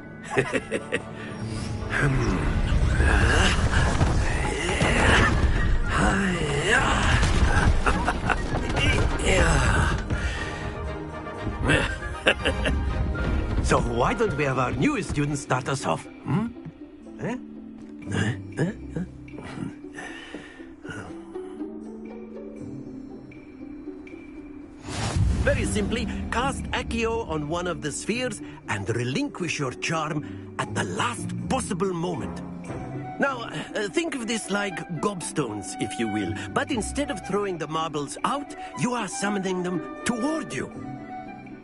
So why don't we have our newest student start us off? Very simply, cast Accio on one of the spheres and relinquish your charm at the last possible moment. Now, think of this like gobstones, if you will, but instead of throwing the marbles out, you are summoning them toward you.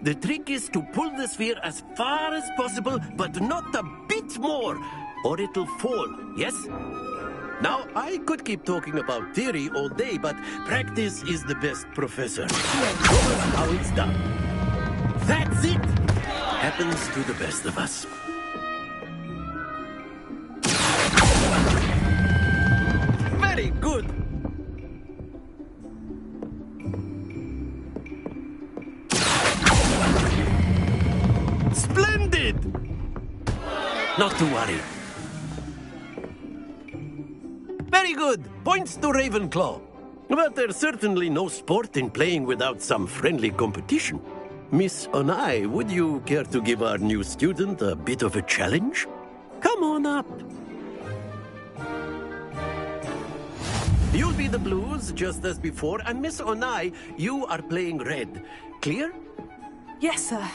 The trick is to pull the sphere as far as possible, but not a bit more, or it'll fall, yes? Now, I could keep talking about theory all day, but practice is the best professor. Show us how it's done. That's it! Happens to the best of us. Very good! Splendid! Not to worry. Very good. Points to Ravenclaw. But there's certainly no sport in playing without some friendly competition. Miss Onai, would you care to give our new student a bit of a challenge? Come on up. You'll be the blues, just as before, and Miss Onai, you are playing red. Clear? Yes, sir.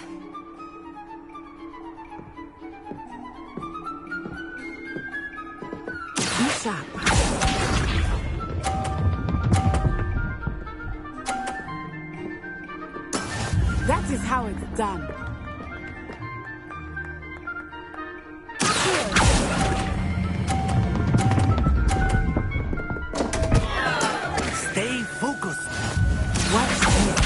That is how it's done. Stay focused. Watch this.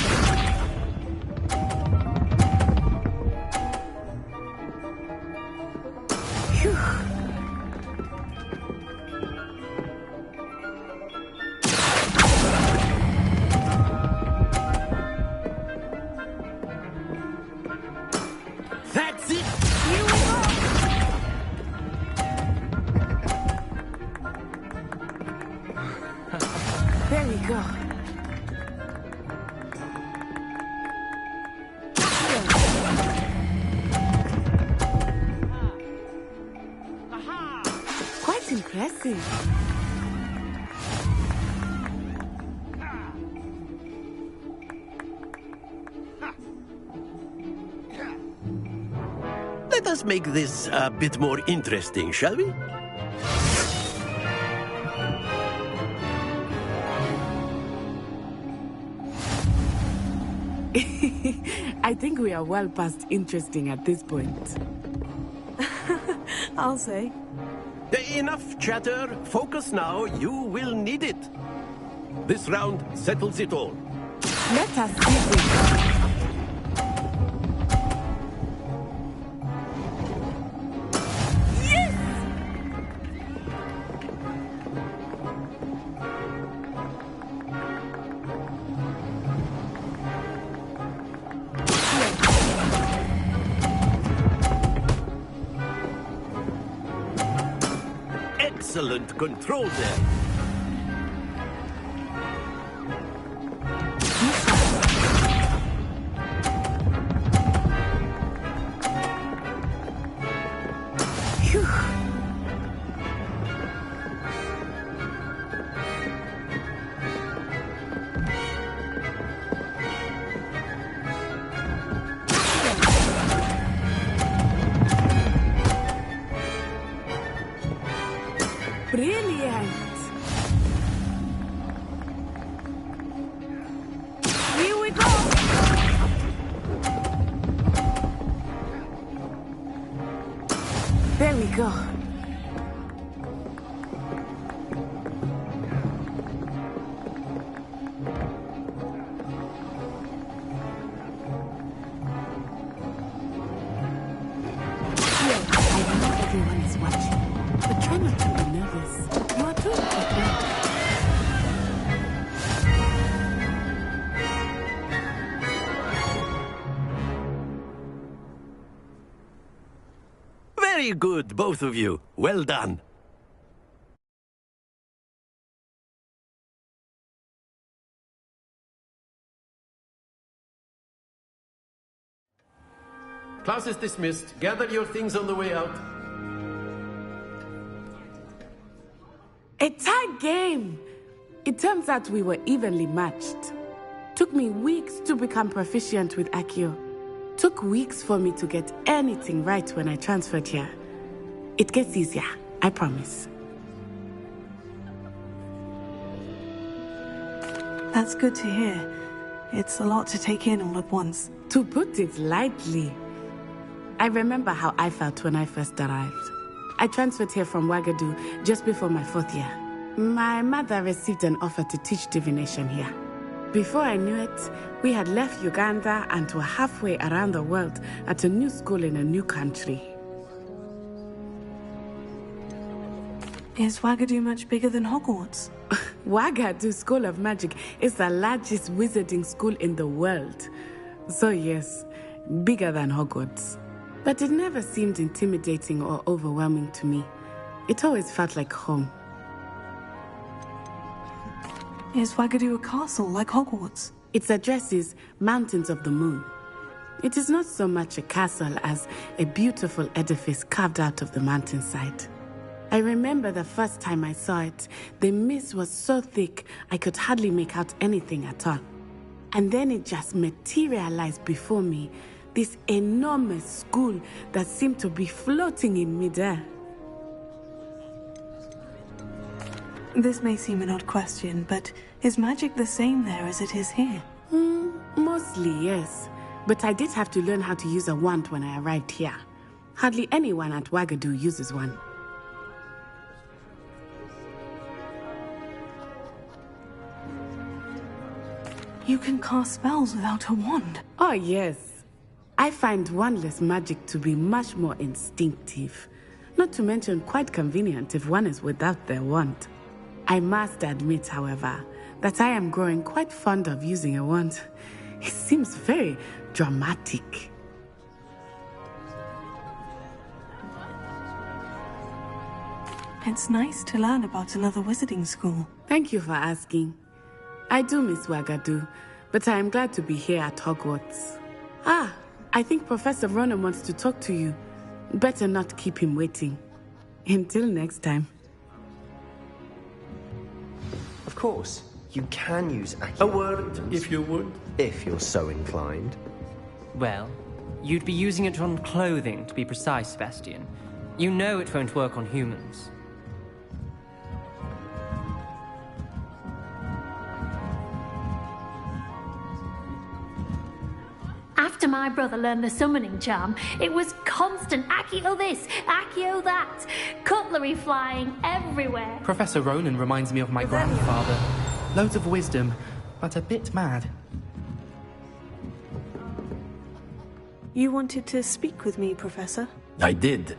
Phew. That's it! Here we go! There we go. Quite impressive. Let us make this a bit more interesting, shall we? I think we are well past interesting at this point. I'll say. Enough chatter. Focus now. You will need it. This round settles it all. Let us see this. Excellent control there. Very good, both of you. Well done. Class is dismissed. Gather your things on the way out. A tight game! It turns out we were evenly matched. Took me weeks to become proficient with Accio. Took weeks for me to get anything right when I transferred here. It gets easier, I promise. That's good to hear. It's a lot to take in all at once. To put it lightly. I remember how I felt when I first arrived. I transferred here from Wagadu just before my 4th year. My mother received an offer to teach divination here. Before I knew it, we had left Uganda and were halfway around the world at a new school in a new country. Is Wagadu much bigger than Hogwarts? Wagadu School of Magic is the largest wizarding school in the world. So yes, bigger than Hogwarts. But it never seemed intimidating or overwhelming to me. It always felt like home. Is Wagadu a castle like Hogwarts? Its address is Mountains of the Moon. It is not so much a castle as a beautiful edifice carved out of the mountainside. I remember the first time I saw it, the mist was so thick I could hardly make out anything at all. And then it just materialized before me, this enormous school that seemed to be floating in midair. This may seem an odd question, but is magic the same there as it is here? Mostly, yes. But I did have to learn how to use a wand when I arrived here. Hardly anyone at Wagadu uses one. You can cast spells without a wand? Oh, yes. I find wandless magic to be much more instinctive. Not to mention quite convenient if one is without their wand. I must admit, however, that I am growing quite fond of using a wand. It seems very dramatic. It's nice to learn about another wizarding school. Thank you for asking. I do miss Wagadu, but I am glad to be here at Hogwarts. Ah, I think Professor Ronen wants to talk to you. Better not keep him waiting. Until next time. Of course, you can use Accio. A word, if you would. If you're so inclined. Well, you'd be using it on clothing, to be precise, Sebastian. You know it won't work on humans. After my brother learned the summoning charm, it was constant Accio this, Accio that, cutlery flying everywhere. Professor Ronen reminds me of my grandfather. Loads of wisdom, but a bit mad. You wanted to speak with me, Professor? I did.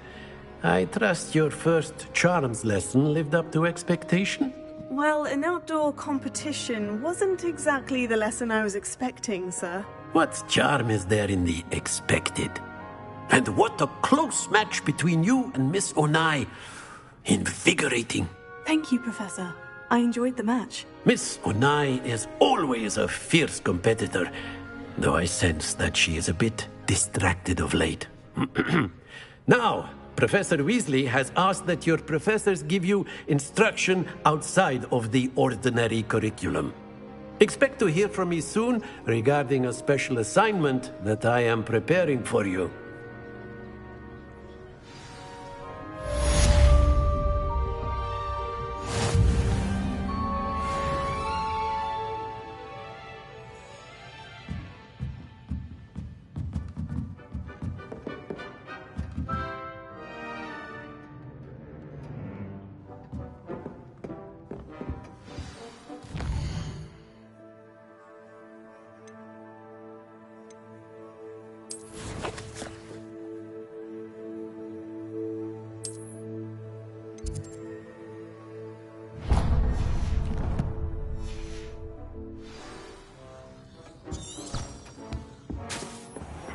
I trust your first charms lesson lived up to expectation? Well, an outdoor competition wasn't exactly the lesson I was expecting, sir. What charm is there in the expected? And what a close match between you and Miss Onai. Invigorating. Thank you, Professor. I enjoyed the match. Miss Onai is always a fierce competitor, though I sense that she is a bit distracted of late. Now, Professor Weasley has asked that your professors give you instruction outside of the ordinary curriculum. Expect to hear from me soon regarding a special assignment that I am preparing for you.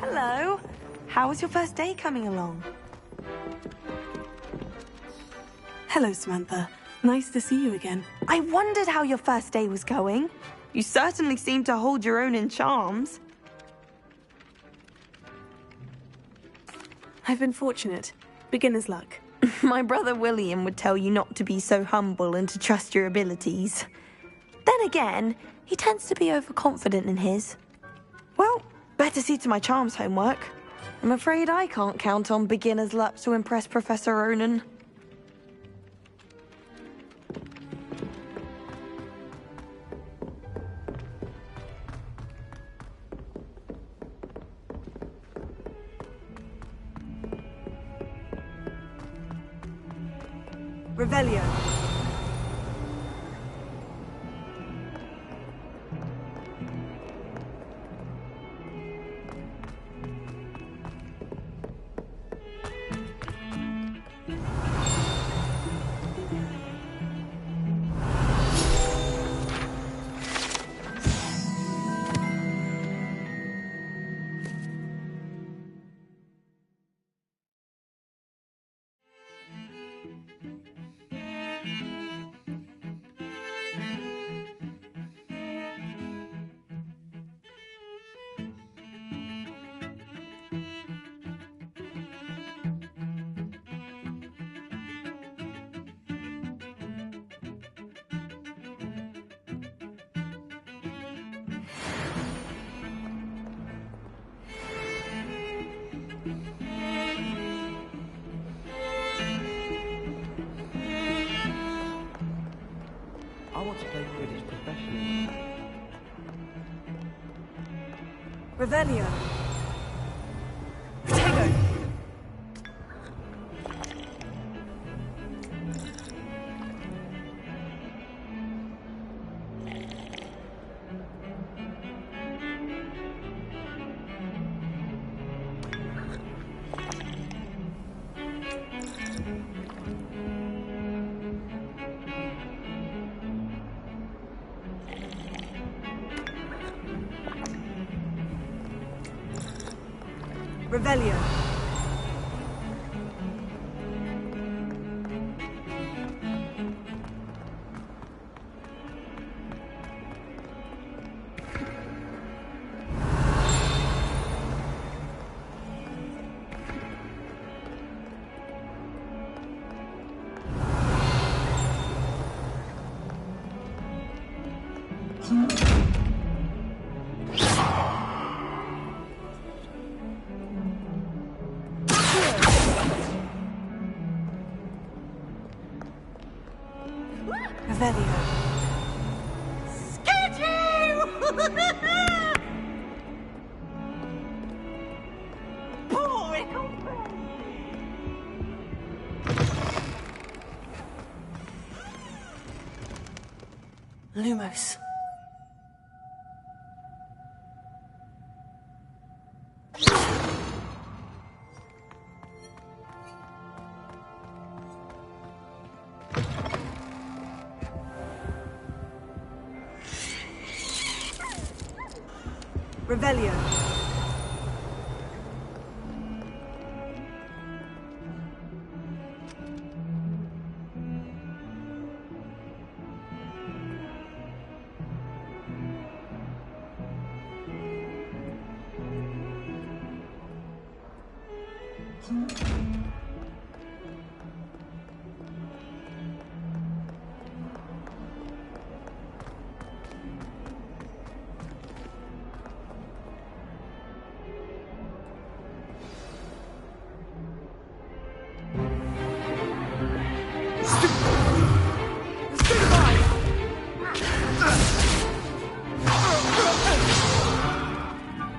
Hello. How was your first day coming along? Hello, Samantha. Nice to see you again. I wondered how your first day was going. You certainly seem to hold your own in charms. I've been fortunate. Beginner's luck. My brother William would tell you not to be so humble and to trust your abilities. Then again, he tends to be overconfident in his. Well, better see to my charms homework. I'm afraid I can't count on beginner's luck to impress Professor Ronen. Revelio. I want to play Quidditch professionally. Revelio. Protego. Revelio. Revelio. Lumos. Revelio.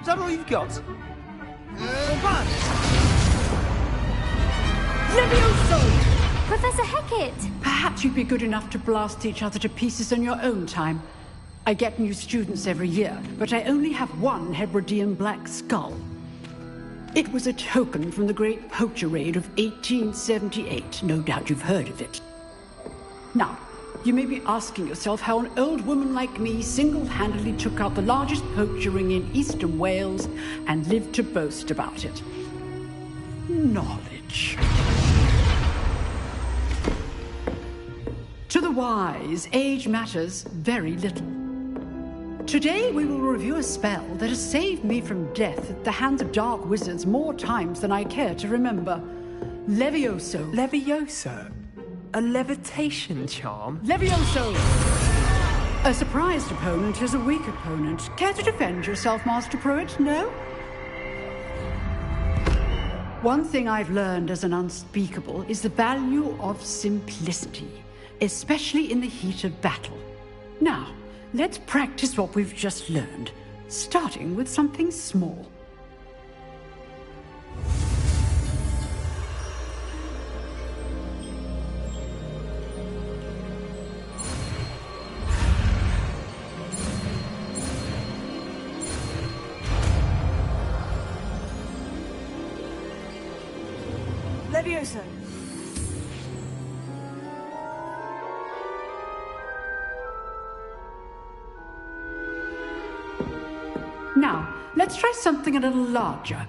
Is that all you've got? Levioso! Professor Hecat! Perhaps you'd be good enough to blast each other to pieces on your own time. I get new students every year, but I only have one Hebridean black skull. It was a token from the Great Poacher Raid of 1878. No doubt you've heard of it. Now, you may be asking yourself how an old woman like me single-handedly took out the largest poacher ring in eastern Wales and lived to boast about it. Knowledge. wise, age matters very little. Today we will review a spell that has saved me from death at the hands of dark wizards more times than I care to remember. Levioso. Levioso? A levitation charm? Levioso! A surprised opponent is a weak opponent. Care to defend yourself, Master Pruitt? No? One thing I've learned as an unspeakable is the value of simplicity, especially in the heat of battle. Now, let's practice what we've just learned, starting with something small. Levioso. Now, let's try something a little larger.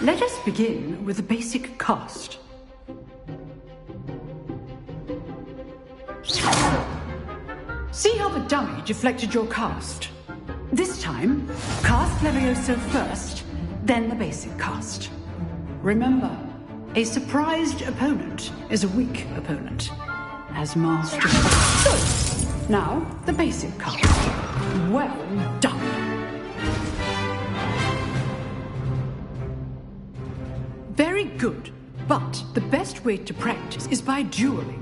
Let us begin with the basic cast. See how the dummy deflected your cast? This time, cast Levioso first, then the basic cast. Remember, a surprised opponent is a weak opponent. As master. So, now the basic cast. Well done. Very good, but the best way to practice is by dueling.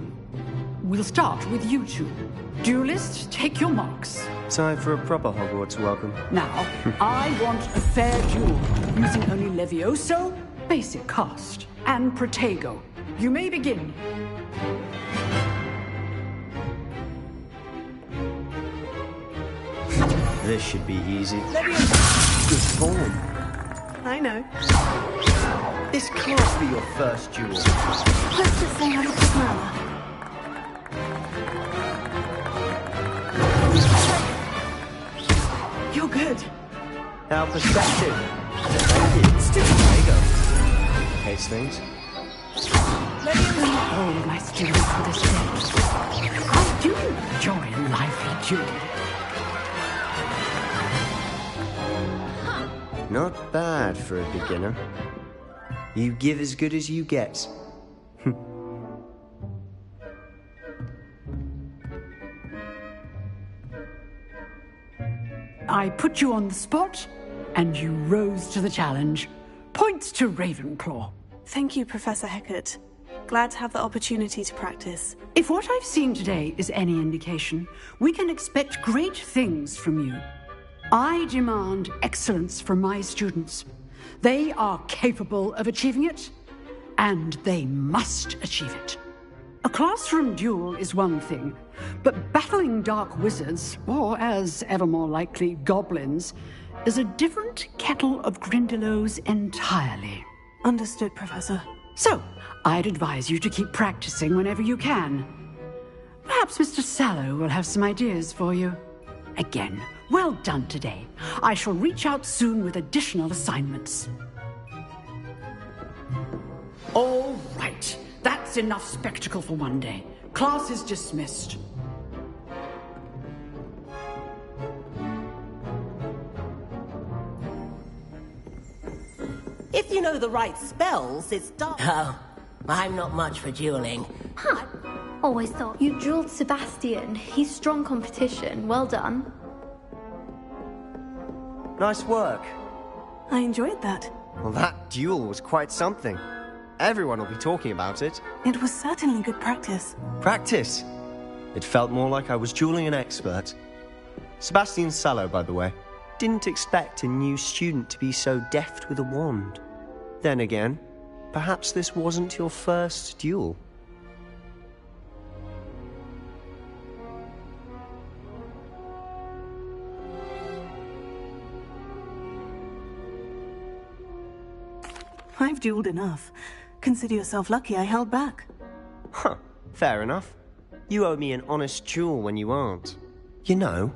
We'll start with you two. Duelists, take your marks. Time for a proper Hogwarts welcome. Now, I want a fair duel, using only Levioso, basic cast, and Protego. You may begin. This should be easy. Levioso. Good form. I know. This can't be your first duel. Let's just say I'm a good mama. You're good. Our perspective. Thank you. There you go. Case things. All of my students for this day. I do enjoy a lively duel. Not bad for a beginner. You give as good as you get. I put you on the spot, and you rose to the challenge. Points to Ravenclaw. Thank you, Professor Hecat. Glad to have the opportunity to practice. If what I've seen today is any indication, we can expect great things from you. I demand excellence from my students. They are capable of achieving it, and they must achieve it. A classroom duel is one thing, but battling dark wizards, or as ever more likely, goblins, is a different kettle of Grindylows entirely. Understood, Professor. So, I'd advise you to keep practicing whenever you can. Perhaps Mr. Sallow will have some ideas for you. Again, well done today. I shall reach out soon with additional assignments. All right. That's enough spectacle for one day. Class is dismissed. If you know the right spells, it's dark. Oh, I'm not much for dueling. Huh. Always thought you drilled Sebastian. He's strong competition. Well done. Nice work. I enjoyed that. Well, that duel was quite something. Everyone will be talking about it. It was certainly good practice. Practice? It felt more like I was dueling an expert. Sebastian Sallow, by the way. Didn't expect a new student to be so deft with a wand. Then again, perhaps this wasn't your first duel. I've dueled enough. Consider yourself lucky I held back. Huh, fair enough. You owe me an honest duel when you aren't. You know,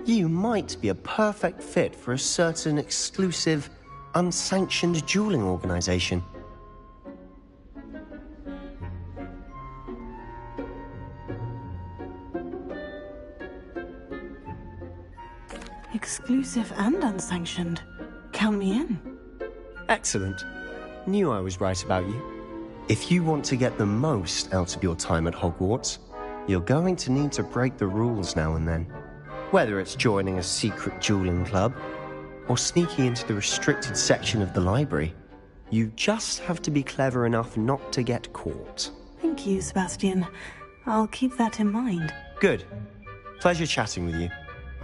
you might be a perfect fit for a certain exclusive, unsanctioned dueling organization. Exclusive and unsanctioned. Count me in. Excellent. Knew I was right about you. If you want to get the most out of your time at Hogwarts, you're going to need to break the rules now and then. Whether it's joining a secret dueling club, or sneaking into the restricted section of the library, you just have to be clever enough not to get caught. Thank you, Sebastian. I'll keep that in mind. Good. Pleasure chatting with you.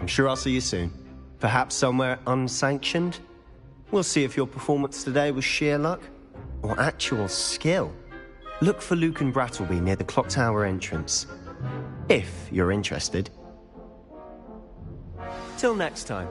I'm sure I'll see you soon. Perhaps somewhere unsanctioned? We'll see if your performance today was sheer luck or actual skill. Look for Luke and Brattleby near the Clock Tower entrance, if you're interested. Till next time.